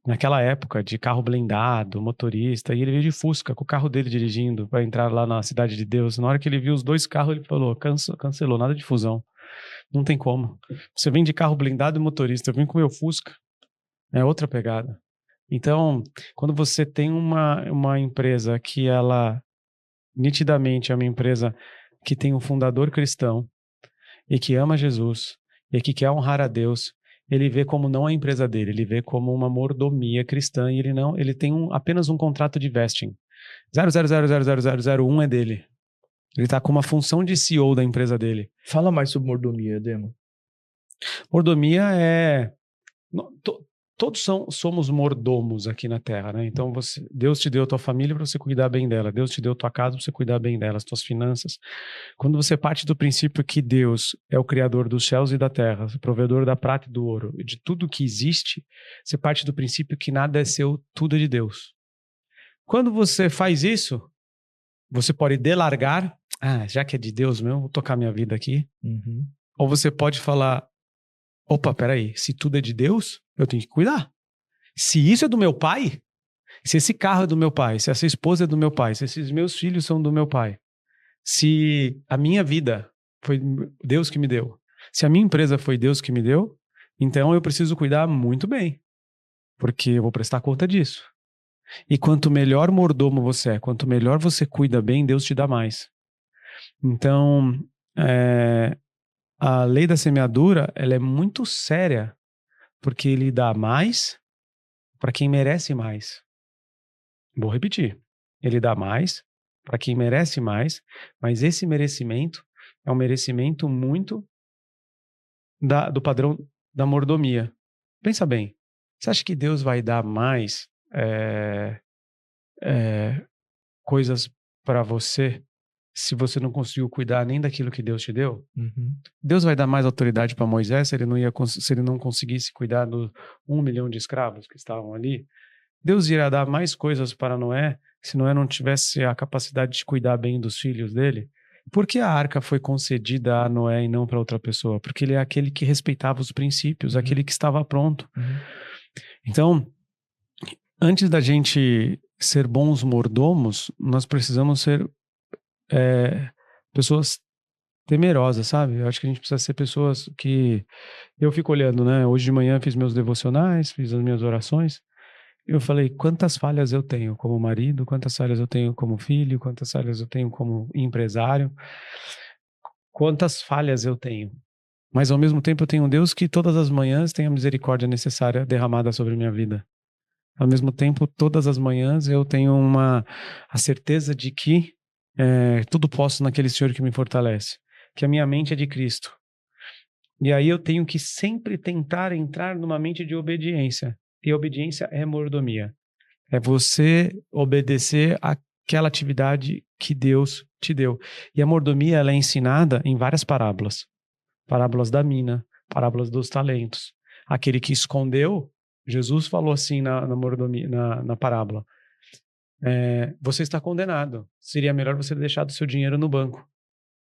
naquela época, de carro blindado, motorista, e ele veio de Fusca, com o carro dele dirigindo, para entrar lá na Cidade de Deus. Na hora que ele viu os 2 carros, ele falou, cancelou, nada de fusão. Não tem como. Você vem de carro blindado e motorista, eu vim com o meu Fusca. É outra pegada. Então, quando você tem uma empresa que ela, nitidamente, é uma empresa que tem um fundador cristão e que ama Jesus e que quer honrar a Deus, ele vê como não a empresa dele, ele vê como uma mordomia cristã e ele tem apenas um contrato de vesting. 0,0000001 é dele. Ele está com uma função de CEO da empresa dele. Fala mais sobre mordomia, Demo. Mordomia todos somos mordomos aqui na Terra, né? Então Deus te deu a tua família para você cuidar bem dela. Deus te deu a tua casa para você cuidar bem dela, as tuas finanças. Quando você parte do princípio que Deus é o criador dos céus e da terra, o provedor da prata e do ouro, e de tudo que existe, você parte do princípio que nada é seu, tudo é de Deus. Quando você faz isso, você pode delargar, já que é de Deus mesmo, vou tocar minha vida aqui. Ou você pode falar, opa, peraí, se tudo é de Deus, eu tenho que cuidar. Se isso é do meu pai, se esse carro é do meu pai, se essa esposa é do meu pai, se esses meus filhos são do meu pai, se a minha vida foi Deus que me deu, se a minha empresa foi Deus que me deu, então eu preciso cuidar muito bem. porque eu vou prestar conta disso. E quanto melhor mordomo você é, quanto melhor você cuida bem, Deus te dá mais. Então, a lei da semeadura, ela é muito séria, porque ele dá mais para quem merece mais. Vou repetir. Ele dá mais para quem merece mais, mas esse merecimento é um merecimento muito do padrão da mordomia. Pensa bem, você acha que Deus vai dar mais coisas para você se você não conseguiu cuidar nem daquilo que Deus te deu? Uhum. Deus vai dar mais autoridade para Moisés se ele não conseguisse cuidar dos 1 milhão de escravos que estavam ali? Deus irá dar mais coisas para Noé se Noé não tivesse a capacidade de cuidar bem dos filhos dele? Por que a arca foi concedida a Noé e não para outra pessoa? Porque ele é aquele que respeitava os princípios, aquele que estava pronto. Então, antes da gente ser bons mordomos, nós precisamos ser pessoas temerosas, sabe? Eu acho que a gente precisa ser pessoas que... Eu fico olhando, né? Hoje de manhã fiz meus devocionais, fiz as minhas orações. Eu falei, quantas falhas eu tenho como marido, quantas falhas eu tenho como filho, quantas falhas eu tenho como empresário, quantas falhas eu tenho. Mas ao mesmo tempo eu tenho um Deus que todas as manhãs tem a misericórdia necessária derramada sobre a minha vida. Ao mesmo tempo, todas as manhãs eu tenho a certeza de que tudo posso naquele Senhor que me fortalece, que a minha mente é de Cristo. E aí eu tenho que sempre tentar entrar numa mente de obediência. E a obediência é mordomia. É você obedecer àquela atividade que Deus te deu. E a mordomia, ela é ensinada em várias parábolas. Parábolas da mina, parábolas dos talentos. Aquele que escondeu, Jesus falou assim na parábola. Você está condenado. Seria melhor você ter deixado o seu dinheiro no banco.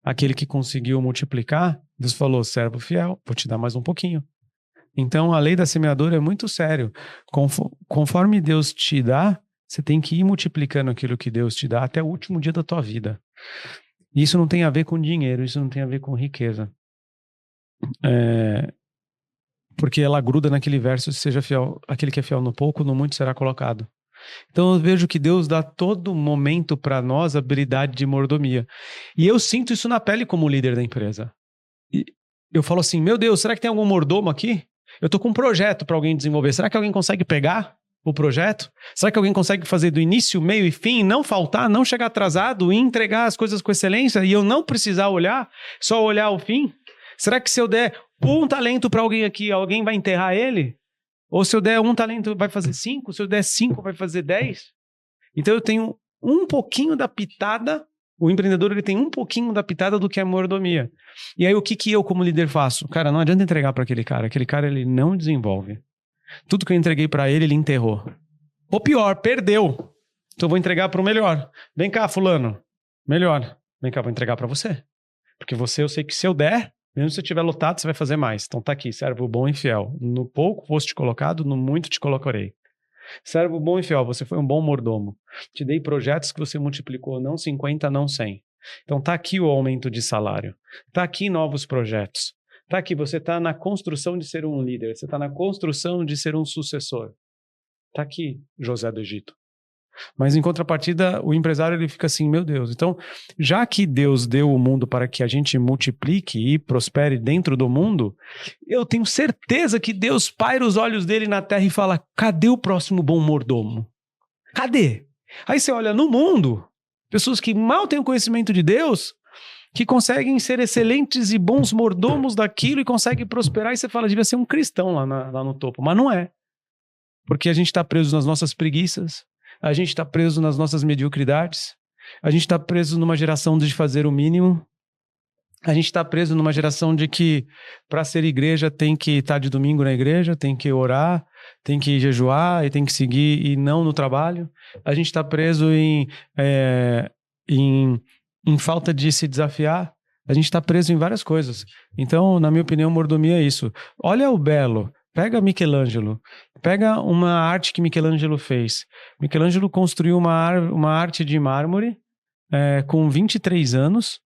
Aquele que conseguiu multiplicar, Deus falou, servo fiel, vou te dar mais um pouquinho. Então, a lei da semeadura é muito sério. Conforme Deus te dá, você tem que ir multiplicando aquilo que Deus te dá até o último dia da tua vida. E isso não tem a ver com dinheiro, isso não tem a ver com riqueza. Porque ela gruda naquele verso, seja fiel, aquele que é fiel no pouco, no muito será colocado. Então eu vejo que Deus dá todo momento para nós a habilidade de mordomia. E eu sinto isso na pele como líder da empresa. E eu falo assim, meu Deus, será que tem algum mordomo aqui? Eu estou com um projeto para alguém desenvolver. Será que alguém consegue pegar o projeto? Será que alguém consegue fazer do início, meio e fim, não faltar, não chegar atrasado e entregar as coisas com excelência e eu não precisar olhar, só olhar o fim? Será que se eu der um talento para alguém aqui, alguém vai enterrar ele? Ou se eu der um talento, vai fazer 5? Se eu der 5, vai fazer 10? Então eu tenho um pouquinho da pitada. O empreendedor, ele tem um pouquinho da pitada do que é mordomia. E aí o que eu como líder faço? Cara, não adianta entregar para aquele cara ele não desenvolve. Tudo que eu entreguei para ele enterrou. Ou pior, perdeu. Então eu vou entregar para o melhor. Vem cá, fulano. Melhor. Vem cá, vou entregar para você. Porque você, eu sei que se eu der, mesmo se você estiver lotado, você vai fazer mais. Então tá aqui, servo bom e fiel. No pouco foste colocado, no muito te colocarei. Servo bom e fiel, você foi um bom mordomo. Te dei projetos que você multiplicou, não 50, não 100. Então tá aqui o aumento de salário. Tá aqui novos projetos. Tá aqui, você tá na construção de ser um líder. Você tá na construção de ser um sucessor. Tá aqui, José do Egito. Mas em contrapartida, o empresário ele fica assim, meu Deus. Então, já que Deus deu o mundo para que a gente multiplique e prospere dentro do mundo, eu tenho certeza que Deus paira os olhos dele na terra e fala, cadê o próximo bom mordomo? Cadê? Aí você olha no mundo, pessoas que mal têm o conhecimento de Deus, que conseguem ser excelentes e bons mordomos daquilo e conseguem prosperar, e você fala, devia ser um cristão lá no topo. Mas não é. Porque a gente está preso nas nossas preguiças, a gente está preso nas nossas mediocridades, a gente está preso numa geração de fazer o mínimo, a gente está preso numa geração de que para ser igreja tem que estar de domingo na igreja, tem que orar, tem que jejuar e tem que seguir e não no trabalho. A gente está preso em falta de se desafiar. A gente está preso em várias coisas. Então, na minha opinião, mordomia é isso. Olha o belo. Pega Michelangelo, pega uma arte que Michelangelo fez. Michelangelo construiu uma arte de mármore com 23 anos,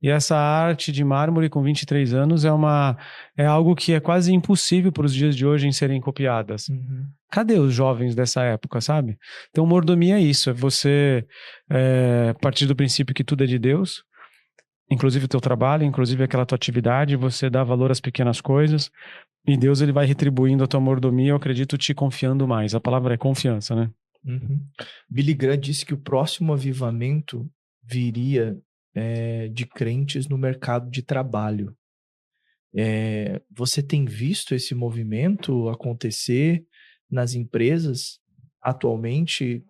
E essa arte de mármore com 23 anos é algo que é quase impossível para os dias de hoje em serem copiadas. Cadê os jovens dessa época, sabe? Então, mordomia é isso, é você partir do princípio que tudo é de Deus, inclusive o teu trabalho, inclusive aquela tua atividade, você dá valor às pequenas coisas, e Deus ele vai retribuindo a tua mordomia, eu acredito, te confiando mais. A palavra é confiança, né? Billy Graham disse que o próximo avivamento viria de crentes no mercado de trabalho. Você tem visto esse movimento acontecer nas empresas atualmente?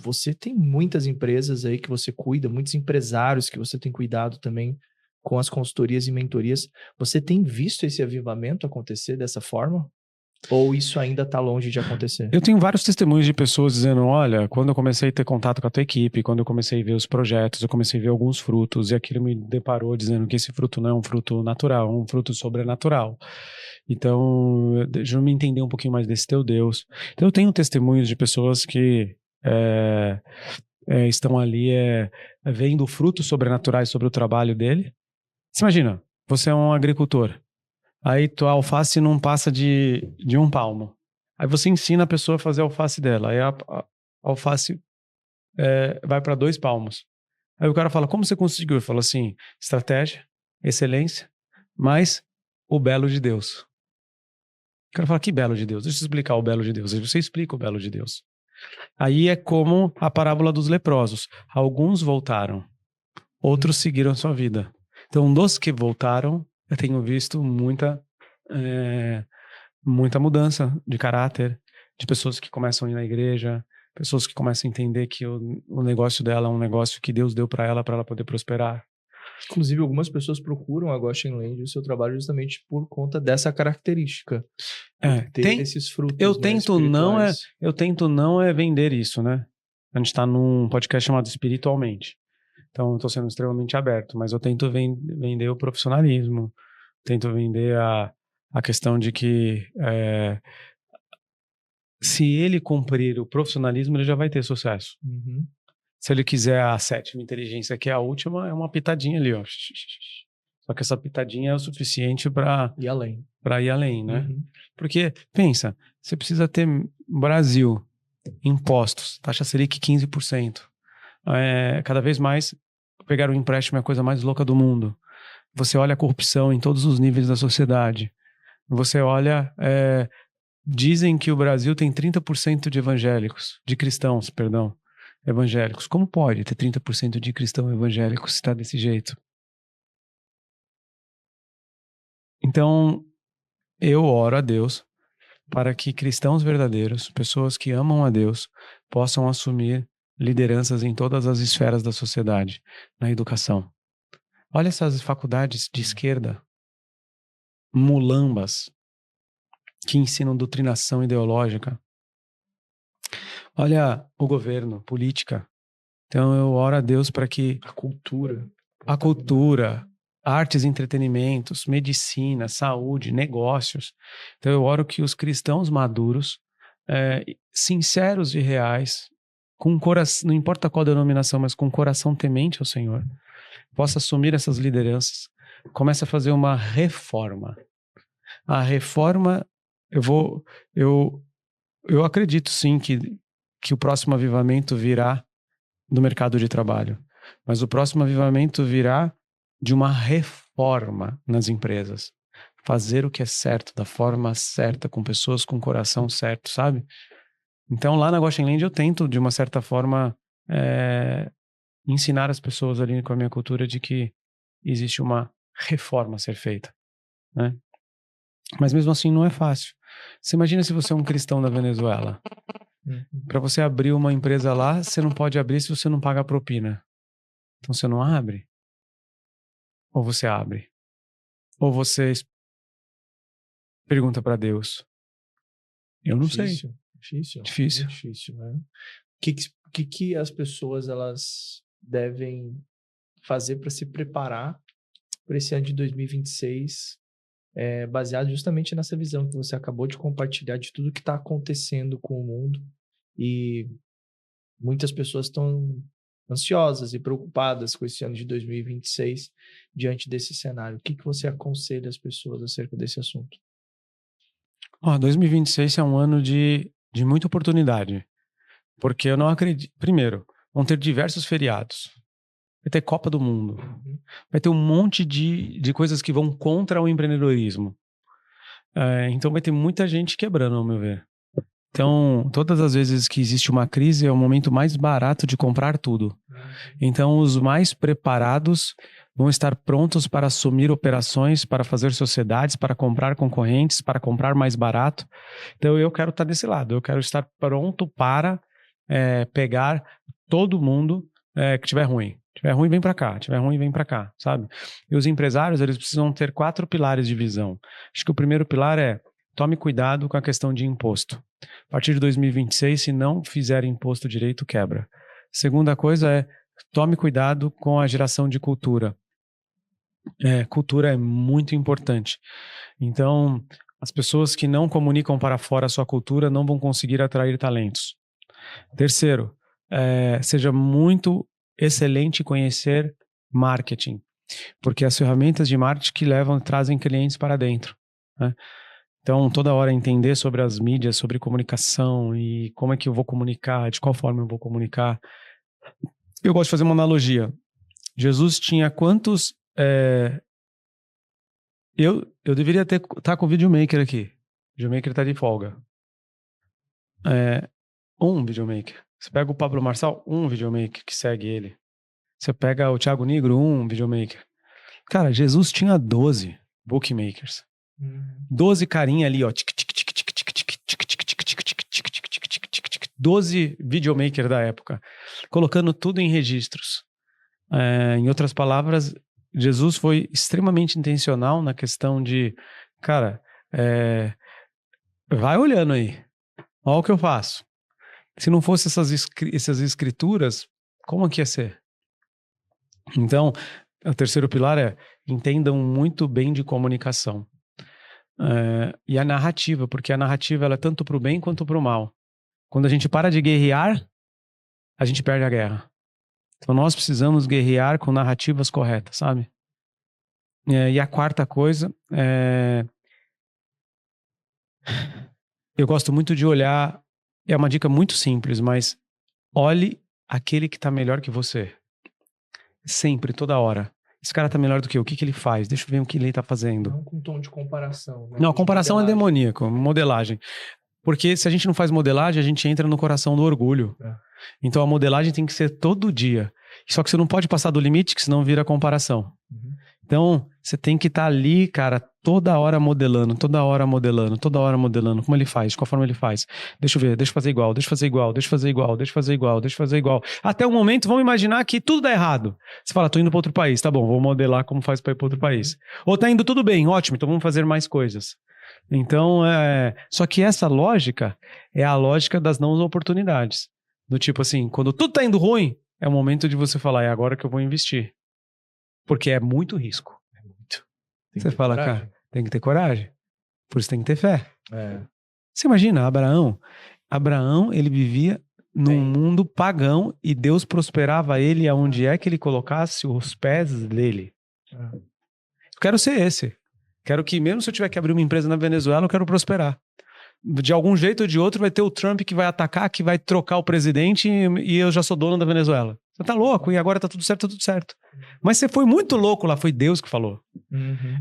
Você tem muitas empresas aí que você cuida, muitos empresários que você tem cuidado também com as consultorias e mentorias. Você tem visto esse avivamento acontecer dessa forma? Ou isso ainda está longe de acontecer? Eu tenho vários testemunhos de pessoas dizendo, olha, quando eu comecei a ter contato com a tua equipe, quando eu comecei a ver os projetos, eu comecei a ver alguns frutos, e aquilo me deparou dizendo que esse fruto não é um fruto natural, é um fruto sobrenatural. Então, deixa eu me entender um pouquinho mais desse teu Deus. Então, eu tenho testemunhos de pessoas que estão ali vendo frutos sobrenaturais sobre o trabalho dele. Você imagina, você é um agricultor. Aí tua alface não passa de 1 palmo. Aí você ensina a pessoa a fazer a alface dela. Aí a alface vai para 2 palmos. Aí o cara fala, como você conseguiu? Eu falo assim, estratégia, excelência, mas o belo de Deus. O cara fala, que belo de Deus? Deixa eu explicar o belo de Deus. Aí você explica o belo de Deus. Aí é como a parábola dos leprosos. Alguns voltaram, outros seguiram a sua vida. Então, dos que voltaram, eu tenho visto muita mudança de caráter, de pessoas que começam a ir na igreja, pessoas que começam a entender que o negócio dela é um negócio que Deus deu para ela poder prosperar. Inclusive, algumas pessoas procuram a Goshen Land e o seu trabalho justamente por conta dessa característica. Ter esses frutos. Eu tento não vender isso, né? A gente está num podcast chamado Espiritualmente. Então, eu estou sendo extremamente aberto, mas eu tento vender o profissionalismo, tento vender a questão de que se ele cumprir o profissionalismo, ele já vai ter sucesso. Se ele quiser a 7ª inteligência, que é a última, é uma pitadinha ali, ó. Só que essa pitadinha é o suficiente para ir além, né? Porque, pensa, você precisa ter Brasil, impostos, taxa Selic 15%. Cada vez mais, pegar um empréstimo é a coisa mais louca do mundo. Você olha a corrupção em todos os níveis da sociedade. Você olha... dizem que o Brasil tem 30% de cristãos, evangélicos. Como pode ter 30% de cristãos evangélicos se está desse jeito? Então, eu oro a Deus para que cristãos verdadeiros, pessoas que amam a Deus, possam assumir lideranças em todas as esferas da sociedade, na educação. Olha essas faculdades de esquerda, mulambas, que ensinam doutrinação ideológica. Olha o governo, política. Então eu oro a Deus para que a cultura, artes e entretenimentos, medicina, saúde, negócios. Então eu oro que os cristãos maduros, sinceros e reais, com coração, não importa qual denominação, mas com coração temente ao Senhor, possa assumir essas lideranças, comece a fazer uma reforma. A reforma, eu acredito sim que o próximo avivamento virá do mercado de trabalho, mas o próximo avivamento virá de uma reforma nas empresas. Fazer o que é certo, da forma certa, com pessoas com o coração certo, sabe? Então lá na Goshen Land eu tento, de uma certa forma, ensinar as pessoas ali com a minha cultura de que existe uma reforma a ser feita, né? Mas mesmo assim não é fácil. Você imagina se você é um cristão da Venezuela. Para você abrir uma empresa lá, você não pode abrir se você não paga a propina. Então você não abre? Ou você abre? Ou você pergunta para Deus? Eu não sei. Difícil. Né? O que as pessoas elas devem fazer para se preparar para esse ano de 2026, baseado justamente nessa visão que você acabou de compartilhar de tudo que está acontecendo com o mundo, e muitas pessoas estão ansiosas e preocupadas com esse ano de 2026 diante desse cenário. O que você aconselha as pessoas acerca desse assunto? 2026 é um ano de muita oportunidade, porque eu não acredito. Primeiro, vão ter diversos feriados. Vai ter Copa do Mundo. Vai ter um monte de coisas que vão contra o empreendedorismo. Então vai ter muita gente quebrando, ao meu ver. Então, todas as vezes que existe uma crise, é o momento mais barato de comprar tudo. Então, os mais preparados vão estar prontos para assumir operações, para fazer sociedades, para comprar concorrentes, para comprar mais barato. Então, eu quero estar desse lado. Eu quero estar pronto para pegar todo mundo que tiver ruim. Tiver ruim, vem para cá. Tiver ruim, vem para cá, sabe? E os empresários, eles precisam ter 4 pilares de visão. Acho que o primeiro pilar é: tome cuidado com a questão de imposto. A partir de 2026, se não fizer imposto direito, quebra. Segunda coisa é: tome cuidado com a geração de cultura. Cultura é muito importante. Então, as pessoas que não comunicam para fora a sua cultura não vão conseguir atrair talentos. Terceiro, seja muito excelente conhecer marketing, porque as ferramentas de marketing trazem clientes para dentro, né? Então, toda hora entender sobre as mídias, sobre comunicação e como é que eu vou comunicar, de qual forma eu vou comunicar. Eu gosto de fazer uma analogia. Jesus tinha quantos... Eu deveria estar com o videomaker aqui. O videomaker está de folga. Um videomaker. Você pega o Pablo Marçal, um videomaker que segue ele. Você pega o Thiago Nigro, um videomaker. Cara, Jesus tinha 12 bookmakers. 12 carinha ali, ó. 12 videomaker da época. Colocando tudo em registros. Em outras palavras, Jesus foi extremamente intencional na questão de, cara, vai olhando aí. Olha o que eu faço. Se não fosse essas escrituras, como que ia ser? Então, o terceiro pilar é: entendam muito bem de comunicação. E a narrativa, porque a narrativa ela é tanto para o bem quanto para o mal. Quando a gente para de guerrear, a gente perde a guerra. Então nós precisamos guerrear com narrativas corretas, sabe? E a quarta coisa eu gosto muito de olhar, é uma dica muito simples, mas olhe aquele que está melhor que você. Sempre, toda hora. Esse cara tá melhor do que eu. O que ele faz? Deixa eu ver o que ele tá fazendo. Não com tom de comparação. Né? Não, a comparação é demoníaco. Modelagem. Porque se a gente não faz modelagem, a gente entra no coração do orgulho. Então a modelagem tem que ser todo dia. Só que você não pode passar do limite, que senão vira comparação. Então, você tem que estar ali, cara, toda hora modelando. Como ele faz, de qual forma ele faz. Deixa eu ver, deixa eu fazer igual. Até o momento, vamos imaginar que tudo dá errado. Você fala, tô indo para outro país, tá bom, vou modelar como faz para ir para outro país. Ou tá indo tudo bem, ótimo, então vamos fazer mais coisas. Então, só que essa lógica é a lógica das não oportunidades. Do tipo assim, quando tudo tá indo ruim, é o momento de você falar, é agora que eu vou investir. Porque é muito risco. Você fala, coragem. Cara, tem que ter coragem. Por isso tem que ter fé. Você imagina, Abraão, ele vivia num mundo pagão e Deus prosperava ele aonde é que ele colocasse os pés dele. Eu quero ser esse. Quero que, mesmo se eu tiver que abrir uma empresa na Venezuela, eu quero prosperar. De algum jeito ou de outro vai ter o Trump que vai atacar, que vai trocar o presidente e eu já sou dono da Venezuela. Você tá louco? E agora tá tudo certo. Mas você foi muito louco lá, foi Deus que falou.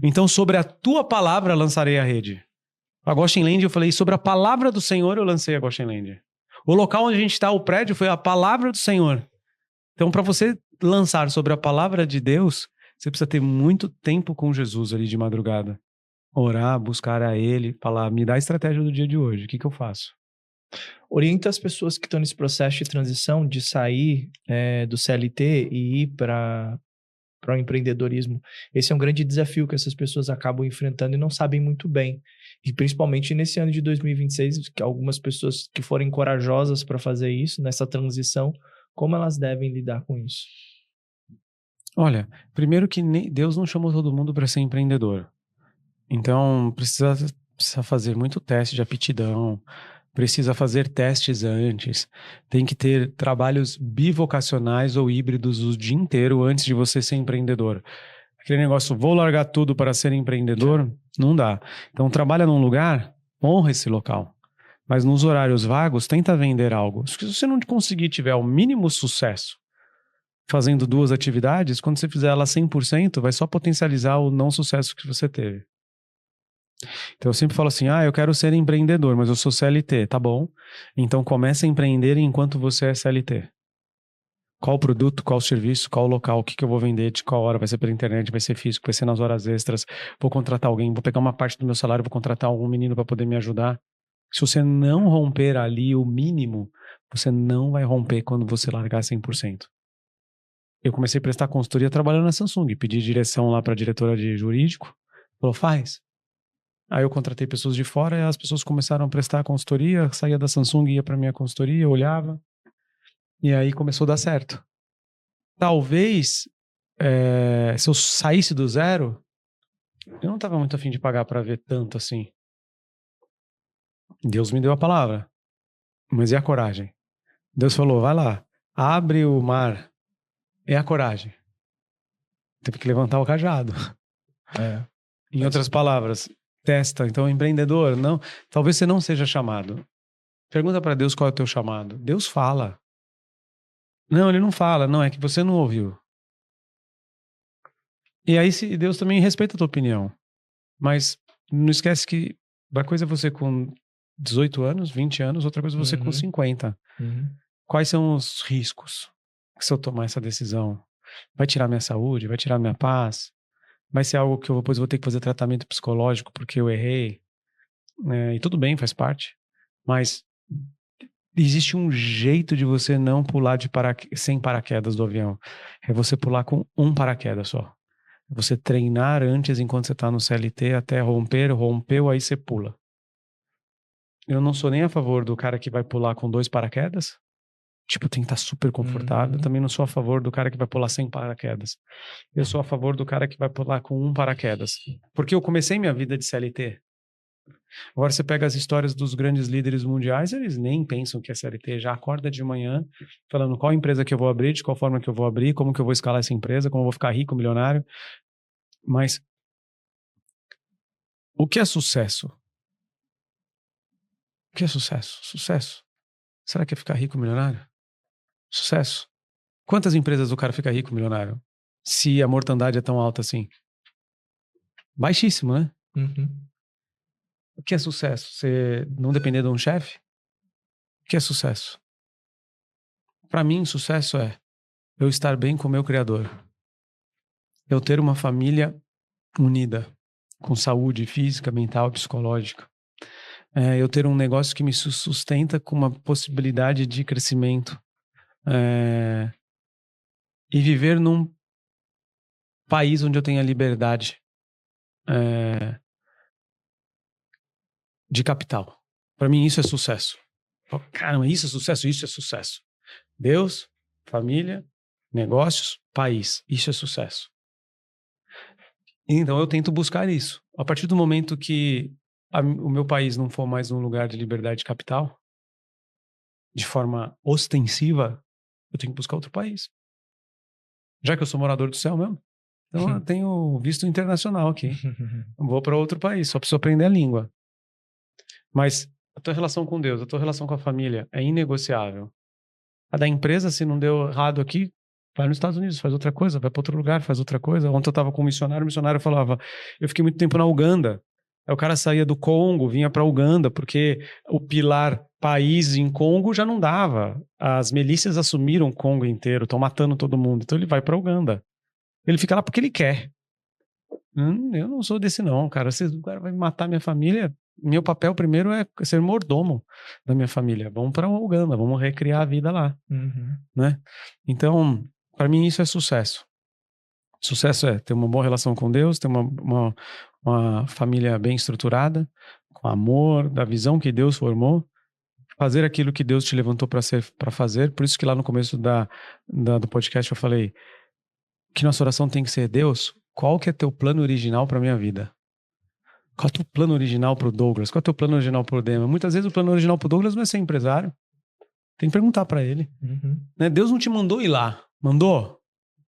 Então, sobre a tua palavra lançarei a rede. A Goshen Land, eu falei, sobre a palavra do Senhor eu lancei a Goshen Land. O local onde a gente está, o prédio, foi a palavra do Senhor. Então, para você lançar sobre a palavra de Deus, você precisa ter muito tempo com Jesus ali de madrugada. Orar, buscar a Ele, falar, me dá a estratégia do dia de hoje, o que eu faço? Orienta as pessoas que estão nesse processo de transição, de sair do CLT e ir para o empreendedorismo. Esse é um grande desafio que essas pessoas acabam enfrentando e não sabem muito bem. E principalmente nesse ano de 2026, que algumas pessoas que forem corajosas para fazer isso, nessa transição, como elas devem lidar com isso? Olha, primeiro que Deus não chamou todo mundo para ser empreendedor. Então, precisa fazer muito teste de aptidão, precisa fazer testes antes, tem que ter trabalhos bivocacionais ou híbridos o dia inteiro antes de você ser empreendedor. Aquele negócio, vou largar tudo para ser empreendedor, não dá. Então, trabalha num lugar, honra esse local. Mas nos horários vagos, tenta vender algo. Se você não conseguir tiver o mínimo sucesso fazendo 2 atividades, quando você fizer ela 100%, vai só potencializar o não sucesso que você teve. Então eu sempre falo assim, eu quero ser empreendedor, mas eu sou CLT, tá bom? Então comece a empreender enquanto você é CLT. Qual o produto, qual o serviço, qual o local, o que eu vou vender, de qual hora, vai ser pela internet, vai ser físico, vai ser nas horas extras, vou contratar alguém, vou pegar uma parte do meu salário, vou contratar algum menino para poder me ajudar. Se você não romper ali o mínimo, você não vai romper quando você largar 100%. Eu comecei a prestar consultoria trabalhando na Samsung, pedi direção lá para a diretora de jurídico, falou, faz. Aí eu contratei pessoas de fora e as pessoas começaram a prestar consultoria, saía da Samsung, ia para minha consultoria, olhava, e aí começou a dar certo. Talvez, se eu saísse do zero, eu não estava muito afim de pagar para ver tanto assim. Deus me deu a palavra, mas e a coragem? Deus falou, vai lá, abre o mar, é a coragem. Teve que levantar o cajado. Em outras palavras, testa. Então, empreendedor, não, talvez você não seja chamado. Pergunta para Deus qual é o teu chamado. Deus fala. Não, ele não fala. Não, é que você não ouviu. E aí, se Deus também respeita a tua opinião. Mas não esquece que uma coisa é você com 18 anos, 20 anos, outra coisa é você com 50. Quais são os riscos que se eu tomar essa decisão? Vai tirar minha saúde? Vai tirar minha paz? Vai ser algo que eu depois vou ter que fazer tratamento psicológico porque eu errei? E tudo bem, faz parte. Mas existe um jeito de você não pular sem paraquedas do avião. É você pular com um paraquedas só. É você treinar antes enquanto você está no CLT até rompeu, aí você pula. Eu não sou nem a favor do cara que vai pular com 2 paraquedas. Tipo, tem que estar super confortável. Eu também não sou a favor do cara que vai pular sem paraquedas. Eu sou a favor do cara que vai pular com um paraquedas. Porque eu comecei minha vida de CLT. Agora você pega as histórias dos grandes líderes mundiais, eles nem pensam que é CLT. Já acorda de manhã falando qual empresa que eu vou abrir, de qual forma que eu vou abrir, como que eu vou escalar essa empresa, como eu vou ficar rico, milionário. Mas o que é sucesso? O que é sucesso? Sucesso. Será que é ficar rico, milionário? Sucesso. Quantas empresas o cara fica rico, milionário? Se a mortandade é tão alta assim? Baixíssimo, né? O que é sucesso? Você não depender de um chefe? O que é sucesso? Para mim, sucesso é eu estar bem com o meu Criador. Eu ter uma família unida, com saúde física, mental, psicológica. Eu ter um negócio que me sustenta com uma possibilidade de crescimento. E viver num país onde eu tenha liberdade de capital. Para mim isso é sucesso. Caramba, isso é sucesso, isso é sucesso. Deus, família, negócios, país. Isso é sucesso. Então eu tento buscar isso. A partir do momento que o meu país não for mais um lugar de liberdade de capital, de forma ostensiva, eu tenho que buscar outro país. Já que eu sou morador do céu mesmo, então eu tenho visto internacional aqui. Eu vou para outro país, só preciso aprender a língua. Mas a tua relação com Deus, a tua relação com a família é inegociável. A da empresa, se não deu errado aqui, vai nos Estados Unidos, faz outra coisa, vai para outro lugar, faz outra coisa. Ontem eu estava com um missionário, o missionário falava, eu fiquei muito tempo na Uganda. Aí o cara saía do Congo, vinha para Uganda, porque o pilar país em Congo já não dava. As milícias assumiram o Congo inteiro, estão matando todo mundo. Então ele vai para Uganda. Ele fica lá porque ele quer. Eu não sou desse não, cara. O cara vai matar minha família. Meu papel primeiro é ser mordomo da minha família. Vamos para Uganda, vamos recriar a vida lá. Né? Então, para mim isso é sucesso. Sucesso é ter uma boa relação com Deus, ter uma família bem estruturada, com amor, da visão que Deus formou, fazer aquilo que Deus te levantou para fazer. Por isso que lá no começo do podcast eu falei que nossa oração tem que ser: Deus, qual que é teu plano original para minha vida? Qual é o teu plano original pro Douglas? Qual é o teu plano original pro Dema? Muitas vezes o plano original pro Douglas não é ser empresário. Tem que perguntar para ele. Né? Deus não te mandou ir lá. Mandou?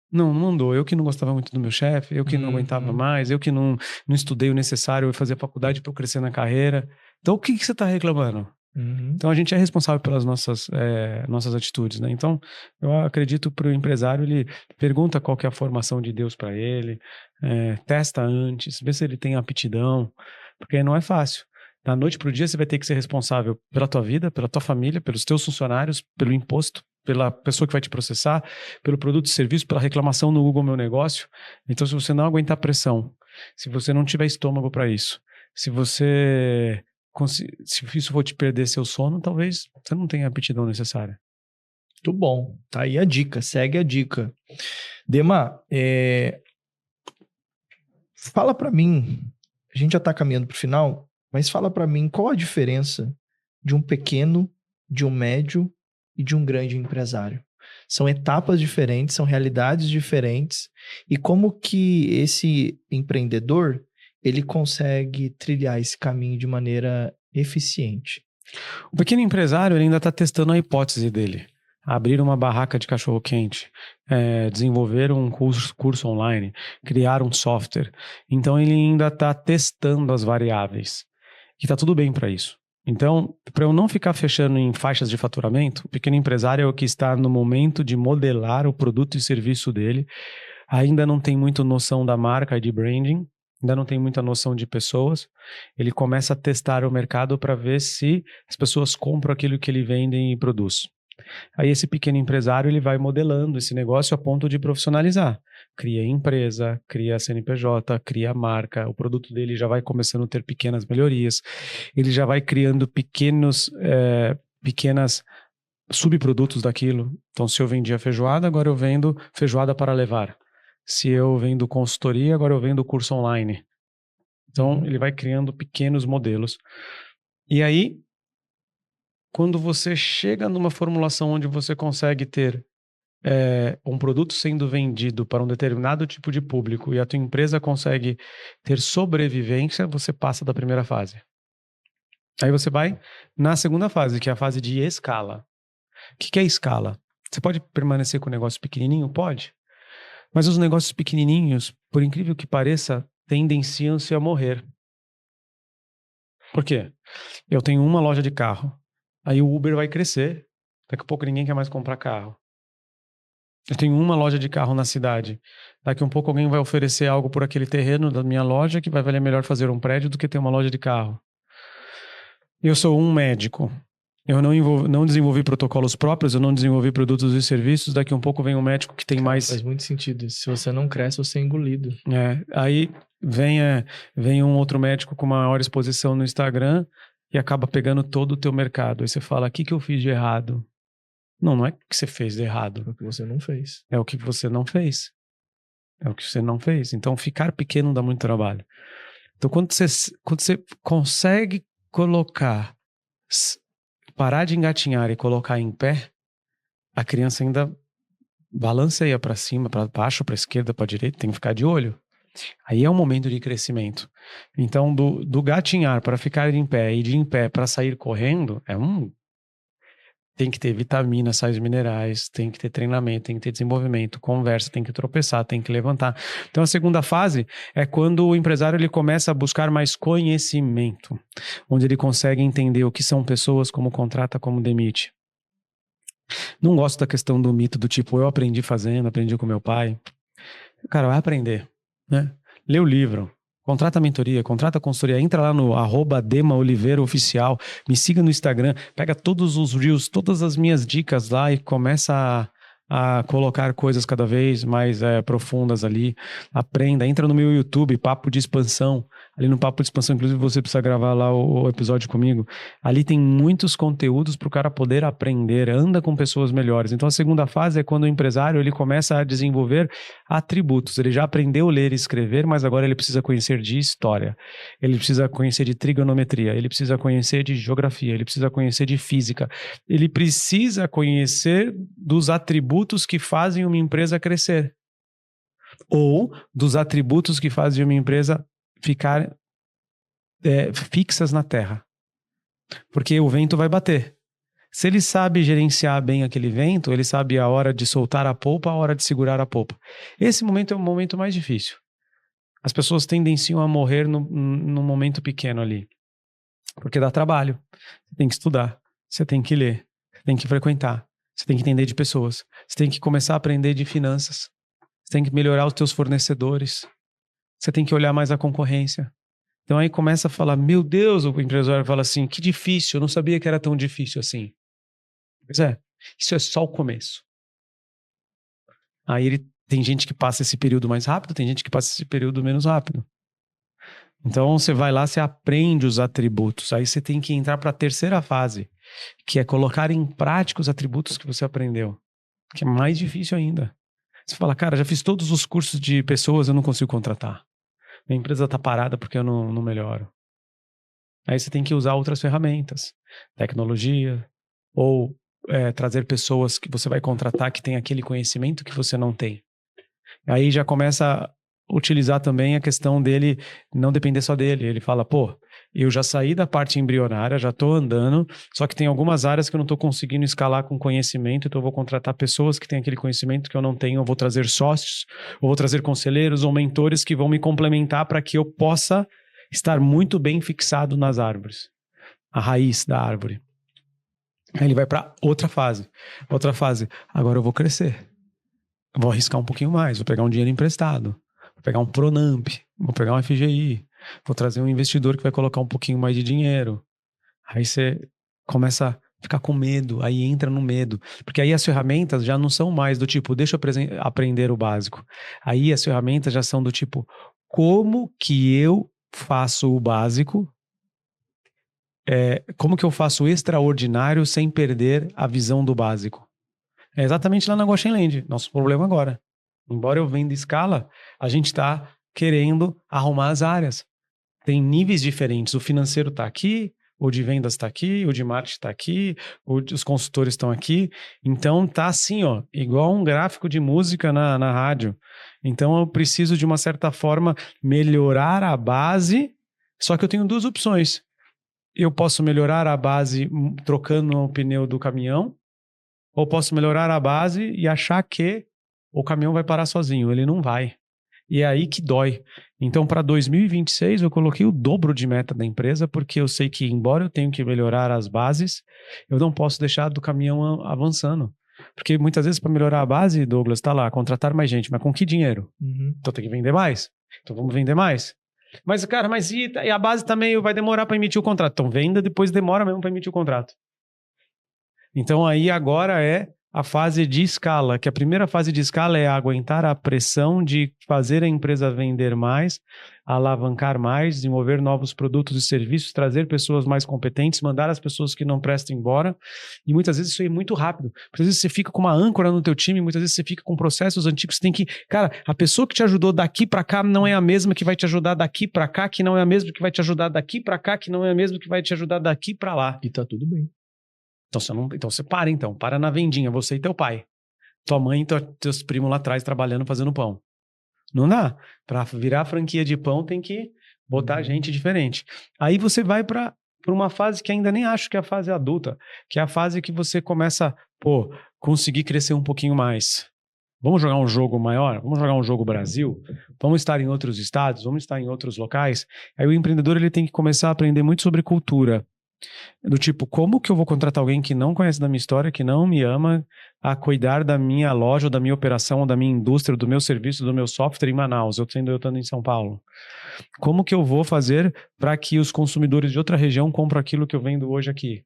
Não mandou. Eu que não gostava muito do meu chefe, eu que não aguentava mais, eu que não estudei o necessário, eu fazer faculdade para eu crescer na carreira. Então, o que você está reclamando? Então, a gente é responsável pelas nossas atitudes, né? Então, eu acredito para o empresário, ele pergunta qual que é a formação de Deus para ele, testa antes, vê se ele tem aptidão, porque não é fácil. Da noite para o dia, você vai ter que ser responsável pela tua vida, pela tua família, pelos teus funcionários, pelo imposto, pela pessoa que vai te processar, pelo produto e serviço, pela reclamação no Google Meu Negócio. Então, se você não aguentar pressão, se você não tiver estômago para isso, se isso for te perder seu sono, talvez você não tenha a aptidão necessária. Muito bom. Tá aí a dica. Segue a dica. Dema, fala para mim, a gente já tá caminhando pro final, mas fala para mim qual a diferença de um pequeno, de um médio e de um grande empresário. São etapas diferentes, são realidades diferentes. E como que esse empreendedor, ele consegue trilhar esse caminho de maneira eficiente? O pequeno empresário, ele ainda está testando a hipótese dele. Abrir uma barraca de cachorro-quente, desenvolver um curso online, criar um software. Então, ele ainda está testando as variáveis. E está tudo bem para isso. Então, para eu não ficar fechando em faixas de faturamento, o pequeno empresário é o que está no momento de modelar o produto e serviço dele, ainda não tem muita noção da marca e de branding, ainda não tem muita noção de pessoas, ele começa a testar o mercado para ver se as pessoas compram aquilo que ele vende e produz. Aí esse pequeno empresário, ele vai modelando esse negócio a ponto de profissionalizar. Cria empresa, cria CNPJ, cria marca, o produto dele já vai começando a ter pequenas melhorias, ele já vai criando pequenas subprodutos daquilo. Então, se eu vendia feijoada, agora eu vendo feijoada para levar. Se eu vendo consultoria, agora eu vendo curso online. Então, ele vai criando pequenos modelos. E aí, quando você chega numa formulação onde você consegue ter um produto sendo vendido para um determinado tipo de público e a tua empresa consegue ter sobrevivência, você passa da primeira fase. Aí você vai na segunda fase, que é a fase de escala. O que é escala? Você pode permanecer com o negócio pequenininho? Pode. Mas os negócios pequenininhos, por incrível que pareça, tendenciam-se a morrer. Por quê? Eu tenho uma loja de carro. Aí o Uber vai crescer. Daqui a pouco ninguém quer mais comprar carro. Eu tenho uma loja de carro na cidade. Daqui a um pouco alguém vai oferecer algo por aquele terreno da minha loja que vai valer melhor fazer um prédio do que ter uma loja de carro. Eu sou um médico. Eu não desenvolvi protocolos próprios, eu não desenvolvi produtos e serviços. Daqui a um pouco vem um médico que tem mais... Faz muito sentido isso. Se você não cresce, você é engolido. Aí vem um outro médico com maior exposição no Instagram e acaba pegando todo o teu mercado. Aí você fala, o que eu fiz de errado? Não é o que você fez de errado. É o que você não fez. É o que você não fez. É o que você não fez. Então, ficar pequeno dá muito trabalho. Então, quando você consegue parar de engatinhar e colocar em pé, a criança ainda balanceia para cima, para baixo, para esquerda, para direita, tem que ficar de olho. Aí é um momento de crescimento. Então, do gatinhar para ficar em pé e de em pé para sair correndo, tem que ter vitaminas, sais minerais, tem que ter treinamento, tem que ter desenvolvimento, conversa, tem que tropeçar, tem que levantar. Então, a segunda fase é quando o empresário ele começa a buscar mais conhecimento, onde ele consegue entender o que são pessoas, como contrata, como demite. Não gosto da questão do mito do tipo, eu aprendi fazendo, aprendi com meu pai. Cara, vai aprender, né? Lê o livro. Contrata a mentoria, contrata a consultoria, entra lá no @DemaOliveiraOficial, me siga no Instagram, pega todos os reels, todas as minhas dicas lá e começa a colocar coisas cada vez mais profundas ali. Aprenda, entra no meu YouTube, Papo de Expansão. Ali no Papo de Expansão, inclusive você precisa gravar lá o episódio comigo. Ali tem muitos conteúdos para o cara poder aprender, anda com pessoas melhores. Então a segunda fase é quando o empresário ele começa a desenvolver atributos. Ele já aprendeu a ler e escrever, mas agora ele precisa conhecer de história. Ele precisa conhecer de trigonometria, ele precisa conhecer de geografia, ele precisa conhecer de física. Ele precisa conhecer dos atributos que fazem uma empresa crescer. Ou dos atributos que fazem uma empresa ficar fixas na terra. Porque o vento vai bater. Se ele sabe gerenciar bem aquele vento, ele sabe a hora de soltar a polpa, a hora de segurar a polpa. Esse momento é o momento mais difícil. As pessoas tendenciam a morrer no momento pequeno ali. Porque dá trabalho. Você tem que estudar, você tem que ler, você tem que frequentar, você tem que entender de pessoas, você tem que começar a aprender de finanças, você tem que melhorar os teus fornecedores, você tem que olhar mais a concorrência. Então aí começa a falar, meu Deus, o empresário fala assim, que difícil, eu não sabia que era tão difícil assim. Pois é, isso é só o começo. Aí tem gente que passa esse período mais rápido, tem gente que passa esse período menos rápido. Então você vai lá, você aprende os atributos. Aí você tem que entrar para a terceira fase, que é colocar em prática os atributos que você aprendeu. Que é mais difícil ainda. Você fala, cara, já fiz todos os cursos de pessoas, eu não consigo contratar. Minha empresa está parada porque eu não melhoro. Aí você tem que usar outras ferramentas. Tecnologia, ou trazer pessoas que você vai contratar que tem aquele conhecimento que você não tem. Aí já começa a utilizar também a questão dele não depender só dele. Ele fala, pô, eu já saí da parte embrionária, já estou andando, só que tem algumas áreas que eu não estou conseguindo escalar com conhecimento, então eu vou contratar pessoas que têm aquele conhecimento que eu não tenho, eu vou trazer sócios, ou vou trazer conselheiros ou mentores que vão me complementar para que eu possa estar muito bem fixado nas árvores, a raiz da árvore. Aí ele vai para outra fase. Agora eu vou crescer. Eu vou arriscar um pouquinho mais, vou pegar um dinheiro emprestado, vou pegar um Pronamp, vou pegar um FGI, vou trazer um investidor que vai colocar um pouquinho mais de dinheiro. Aí você começa a ficar com medo, aí entra no medo. Porque aí as ferramentas já não são mais do tipo, deixa eu aprender o básico. Aí as ferramentas já são do tipo, como que eu faço o básico? Como que eu faço o extraordinário sem perder a visão do básico? É exatamente lá na Goshenland, nosso problema agora. Embora eu venda escala, a gente está querendo arrumar as áreas. Tem níveis diferentes, o financeiro está aqui, o de vendas está aqui, o de marketing está aqui, os consultores estão aqui. Então tá assim, ó, igual um gráfico de música na rádio. Então eu preciso de uma certa forma melhorar a base, só que eu tenho duas opções. Eu posso melhorar a base trocando o pneu do caminhão, ou posso melhorar a base e achar que o caminhão vai parar sozinho. Ele não vai. E é aí que dói. Então, para 2026, eu coloquei o dobro de meta da empresa, porque eu sei que, embora eu tenha que melhorar as bases, eu não posso deixar do caminhão avançando. Porque muitas vezes, para melhorar a base, Douglas, tá lá, contratar mais gente, mas com que dinheiro? Então tem que vender mais. Então vamos vender mais. Mas, cara, e a base também vai demorar para emitir o contrato. Então venda, depois demora mesmo para emitir o contrato. Então aí agora é a fase de escala, que a primeira fase de escala é aguentar a pressão de fazer a empresa vender mais, alavancar mais, desenvolver novos produtos e serviços, trazer pessoas mais competentes, mandar as pessoas que não prestam embora. E muitas vezes isso é muito rápido. Muitas vezes você fica com uma âncora no teu time, muitas vezes você fica com processos antigos, você tem que... Cara, a pessoa que te ajudou daqui para cá não é a mesma que vai te ajudar daqui para cá, que não é a mesma que vai te ajudar daqui para cá, que não é a mesma que vai te ajudar daqui para lá. E tá tudo bem. Então você para na vendinha, você e teu pai. Tua mãe e teus primos lá atrás trabalhando, fazendo pão. Não dá. Para virar a franquia de pão tem que botar gente diferente. Aí você vai para uma fase que ainda nem acho que é a fase adulta, que é a fase que você começa, conseguir crescer um pouquinho mais. Vamos jogar um jogo maior? Vamos jogar um jogo Brasil? Vamos estar em outros estados? Vamos estar em outros locais? Aí o empreendedor ele tem que começar a aprender muito sobre cultura. Do tipo, como que eu vou contratar alguém que não conhece da minha história, que não me ama, a cuidar da minha loja, ou da minha operação, ou da minha indústria, do meu serviço, do meu software em Manaus, eu estando em São Paulo? Como que eu vou fazer para que os consumidores de outra região comprem aquilo que eu vendo hoje aqui?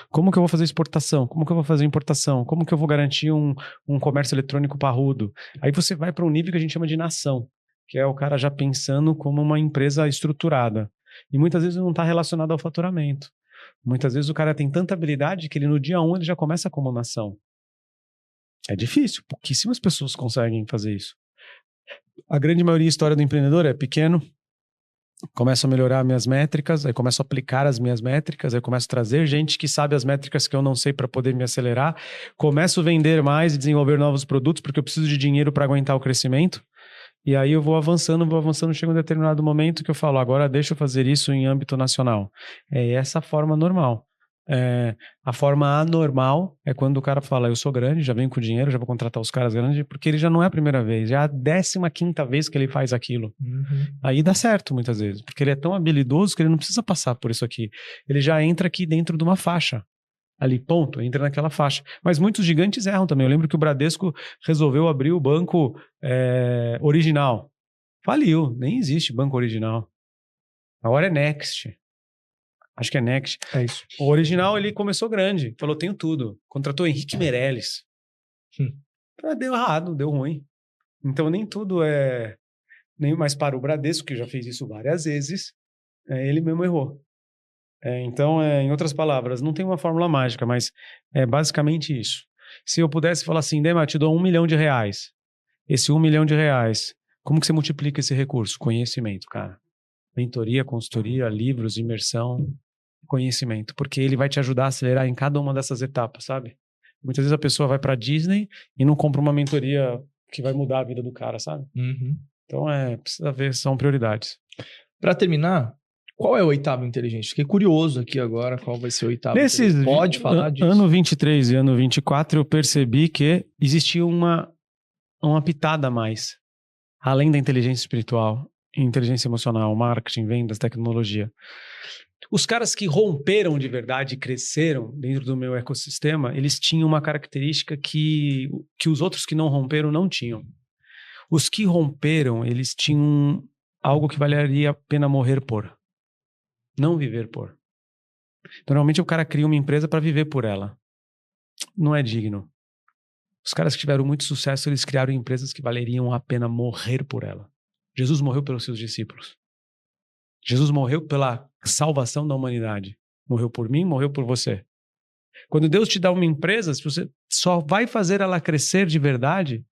Como que eu vou fazer exportação? Como que eu vou fazer importação? Como que eu vou garantir um comércio eletrônico parrudo? Aí você vai para um nível que a gente chama de nação, que é o cara já pensando como uma empresa estruturada. E muitas vezes não está relacionado ao faturamento. Muitas vezes o cara tem tanta habilidade que ele no dia 1 ele já começa como nação. É difícil, pouquíssimas pessoas conseguem fazer isso. A grande maioria da história do empreendedor é pequeno, começo a melhorar minhas métricas, aí começo a aplicar as minhas métricas, aí começo a trazer gente que sabe as métricas que eu não sei para poder me acelerar, começo a vender mais e desenvolver novos produtos porque eu preciso de dinheiro para aguentar o crescimento. E aí eu vou avançando, chega um determinado momento que eu falo, agora deixa eu fazer isso em âmbito nacional. É essa a forma normal. A forma anormal é quando o cara fala, eu sou grande, já venho com dinheiro, já vou contratar os caras grandes, porque ele já não é a primeira vez, já é a 15ª vez que ele faz aquilo. Aí dá certo muitas vezes, porque ele é tão habilidoso que ele não precisa passar por isso aqui. Ele já entra aqui dentro de uma faixa. Ali, ponto, entra naquela faixa. Mas muitos gigantes erram também. Eu lembro que o Bradesco resolveu abrir o banco original. Faliu, nem existe banco original. Agora é Next. Acho que é Next. É isso. O original, ele começou grande. Falou, tenho tudo. Contratou Henrique Meirelles. Deu errado, deu ruim. Então, nem tudo é... Nem mais para o Bradesco, que já fez isso várias vezes, ele mesmo errou. Então, em outras palavras, não tem uma fórmula mágica, mas é basicamente isso. Se eu pudesse falar assim, Dema, te dou R$1 milhão. Esse R$1 milhão, como que você multiplica esse recurso? Conhecimento, cara. Mentoria, consultoria, livros, imersão, conhecimento. Porque ele vai te ajudar a acelerar em cada uma dessas etapas, sabe? Muitas vezes a pessoa vai para Disney e não compra uma mentoria que vai mudar a vida do cara, sabe? Então, precisa ver, são prioridades. Para terminar, qual é o oitavo inteligente? Fiquei curioso aqui agora, qual vai ser o oitavo. Pode falar disso. Ano 23 e ano 24, eu percebi que existia uma pitada a mais. Além da inteligência espiritual, inteligência emocional, marketing, vendas, tecnologia. Os caras que romperam de verdade e cresceram dentro do meu ecossistema, eles tinham uma característica que os outros que não romperam não tinham. Os que romperam, eles tinham algo que valeria a pena morrer por. Não viver por. Normalmente o cara cria uma empresa para viver por ela. Não é digno. Os caras que tiveram muito sucesso, eles criaram empresas que valeriam a pena morrer por ela. Jesus morreu pelos seus discípulos. Jesus morreu pela salvação da humanidade. Morreu por mim, morreu por você. Quando Deus te dá uma empresa, você só vai fazer ela crescer de verdade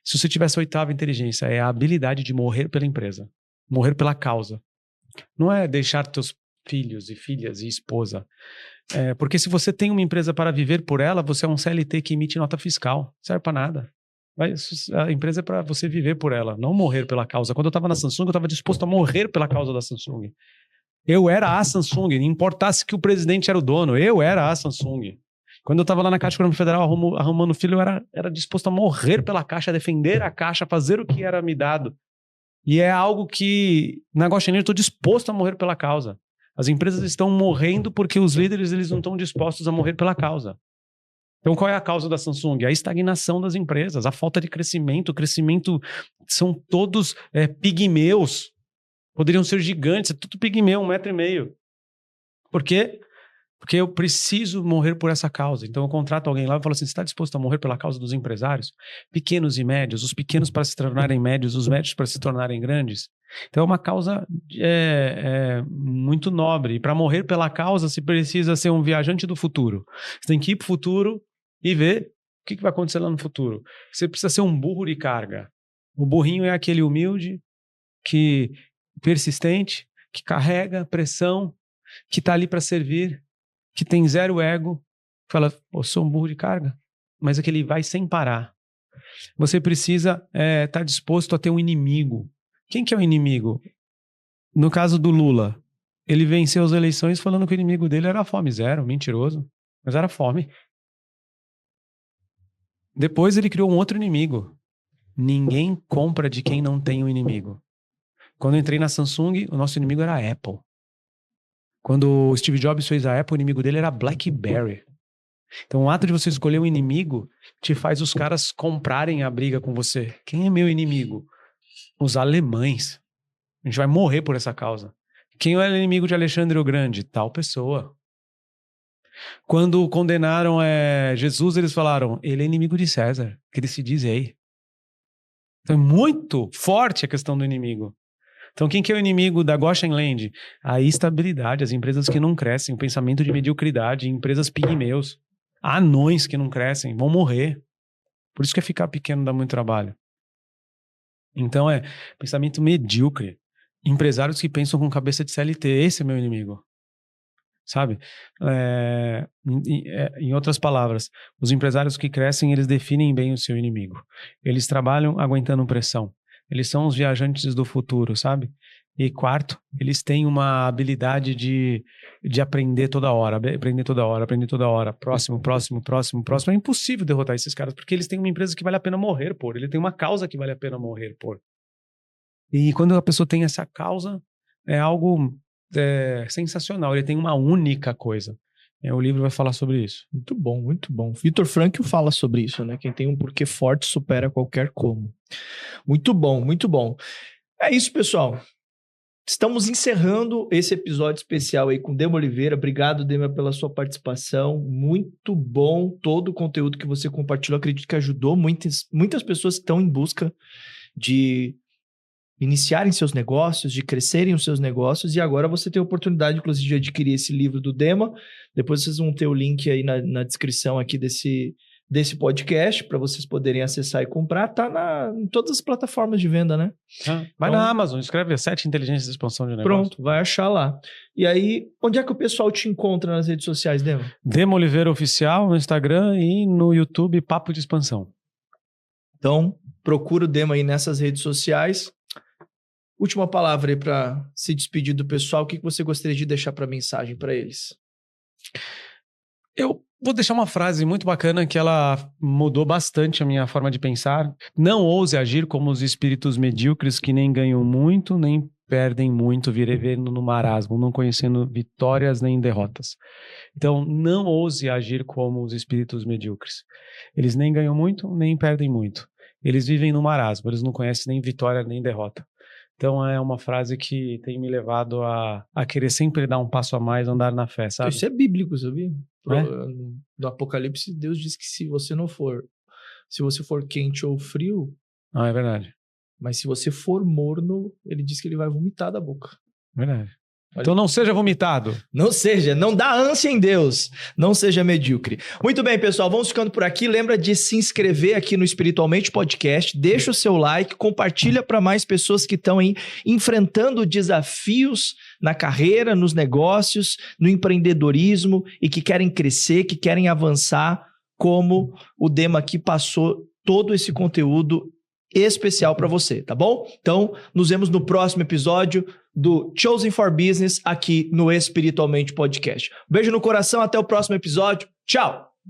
se você tiver essa oitava inteligência. É a habilidade de morrer pela empresa. Morrer pela causa. Não é deixar teus filhos e filhas e esposa. Porque se você tem uma empresa para viver por ela, você é um CLT que emite nota fiscal. Não serve para nada. A empresa é para você viver por ela, não morrer pela causa. Quando eu estava na Samsung, eu estava disposto a morrer pela causa da Samsung. Eu era a Samsung, não importasse que o presidente era o dono, eu era a Samsung. Quando eu estava lá na Caixa Econômica Federal arrumando filho, eu era disposto a morrer pela Caixa, defender a Caixa, fazer o que era me dado. E é algo que, na Guaxinim, eu estou disposto a morrer pela causa. As empresas estão morrendo porque os líderes eles não estão dispostos a morrer pela causa. Então, qual é a causa da Samsung? A estagnação das empresas, a falta de crescimento. O crescimento são todos pigmeus. Poderiam ser gigantes, é tudo pigmeu, 1,5 metro. Por quê? Porque eu preciso morrer por essa causa. Então eu contrato alguém lá e falo assim, você está disposto a morrer pela causa dos empresários? Pequenos e médios, os pequenos para se tornarem médios, os médios para se tornarem grandes. Então é uma causa muito nobre. E para morrer pela causa, se precisa ser um viajante do futuro. Você tem que ir para o futuro e ver o que vai acontecer lá no futuro. Você precisa ser um burro de carga. O burrinho é aquele humilde, persistente, que carrega pressão, que está ali para servir, que tem zero ego, fala, eu sou um burro de carga, mas é que ele vai sem parar. Você precisa estar disposto a ter um inimigo. Quem que é o inimigo? No caso do Lula, ele venceu as eleições falando que o inimigo dele era a fome, zero, mentiroso, mas era fome. Depois ele criou um outro inimigo. Ninguém compra de quem não tem um inimigo. Quando eu entrei na Samsung, o nosso inimigo era a Apple. Quando o Steve Jobs fez a Apple, o inimigo dele era a BlackBerry. Então, o ato de você escolher um inimigo te faz os caras comprarem a briga com você. Quem é meu inimigo? Os alemães. A gente vai morrer por essa causa. Quem é o inimigo de Alexandre o Grande? Tal pessoa. Quando condenaram Jesus, eles falaram, ele é inimigo de César, que ele se diz rei. Então, é muito forte a questão do inimigo. Então, quem que é o inimigo da Goshen Land? A estabilidade, as empresas que não crescem, o pensamento de mediocridade, empresas pigmeus, anões que não crescem, vão morrer. Por isso que ficar pequeno dá muito trabalho. Então, pensamento medíocre. Empresários que pensam com cabeça de CLT, esse é meu inimigo. Sabe? Em outras palavras, os empresários que crescem, eles definem bem o seu inimigo. Eles trabalham aguentando pressão. Eles são os viajantes do futuro, sabe? E quarto, eles têm uma habilidade de aprender toda hora, aprender toda hora, aprender toda hora. Próximo. É impossível derrotar esses caras, porque eles têm uma empresa que vale a pena morrer por. Ele tem uma causa que vale a pena morrer por. E quando a pessoa tem essa causa, é algo sensacional. Ele tem uma única coisa. O livro vai falar sobre isso. Muito bom, muito bom. Viktor Frankl fala sobre isso, né? Quem tem um porquê forte supera qualquer como. Muito bom, muito bom. É isso, pessoal. Estamos encerrando esse episódio especial aí com Dema Oliveira. Obrigado, Dema, pela sua participação. Muito bom todo o conteúdo que você compartilhou. Acredito que ajudou muitas pessoas que estão em busca de iniciarem seus negócios, de crescerem os seus negócios. E agora você tem a oportunidade, inclusive, de adquirir esse livro do Dema. Depois vocês vão ter o link aí na descrição aqui desse podcast para vocês poderem acessar e comprar. Tá em todas as plataformas de venda, né? Vai na Amazon, escreve 7 inteligências de expansão de negócio. Pronto, vai achar lá. E aí, onde é que o pessoal te encontra nas redes sociais, Dema? Dema Oliveira Oficial no Instagram e no YouTube Papo de Expansão. Então, procura o Dema aí nessas redes sociais. Última palavra aí para se despedir do pessoal. O que você gostaria de deixar para mensagem para eles? Eu vou deixar uma frase muito bacana que ela mudou bastante a minha forma de pensar. Não ouse agir como os espíritos medíocres que nem ganham muito, nem perdem muito, vivendo no marasmo, não conhecendo vitórias nem derrotas. Então, não ouse agir como os espíritos medíocres. Eles nem ganham muito, nem perdem muito. Eles vivem no marasmo, eles não conhecem nem vitória nem derrota. Então é uma frase que tem me levado a querer sempre dar um passo a mais, andar na fé, sabe? Isso é bíblico, sabia? No Apocalipse, Deus diz que se você for quente ou frio... É verdade. Mas se você for morno, ele diz que ele vai vomitar da boca. Verdade. Então não seja vomitado. Não dá ânsia em Deus. Não seja medíocre. Muito bem, pessoal, vamos ficando por aqui. Lembra de se inscrever aqui no Espiritualmente Podcast. Deixa o seu like, compartilha para mais pessoas que estão aí enfrentando desafios na carreira, nos negócios, no empreendedorismo e que querem crescer, que querem avançar, como o Dema aqui passou todo esse conteúdo especial para você, tá bom? Então, nos vemos no próximo episódio do Chosen for Business aqui no Espiritualmente Podcast. Beijo no coração, até o próximo episódio. Tchau!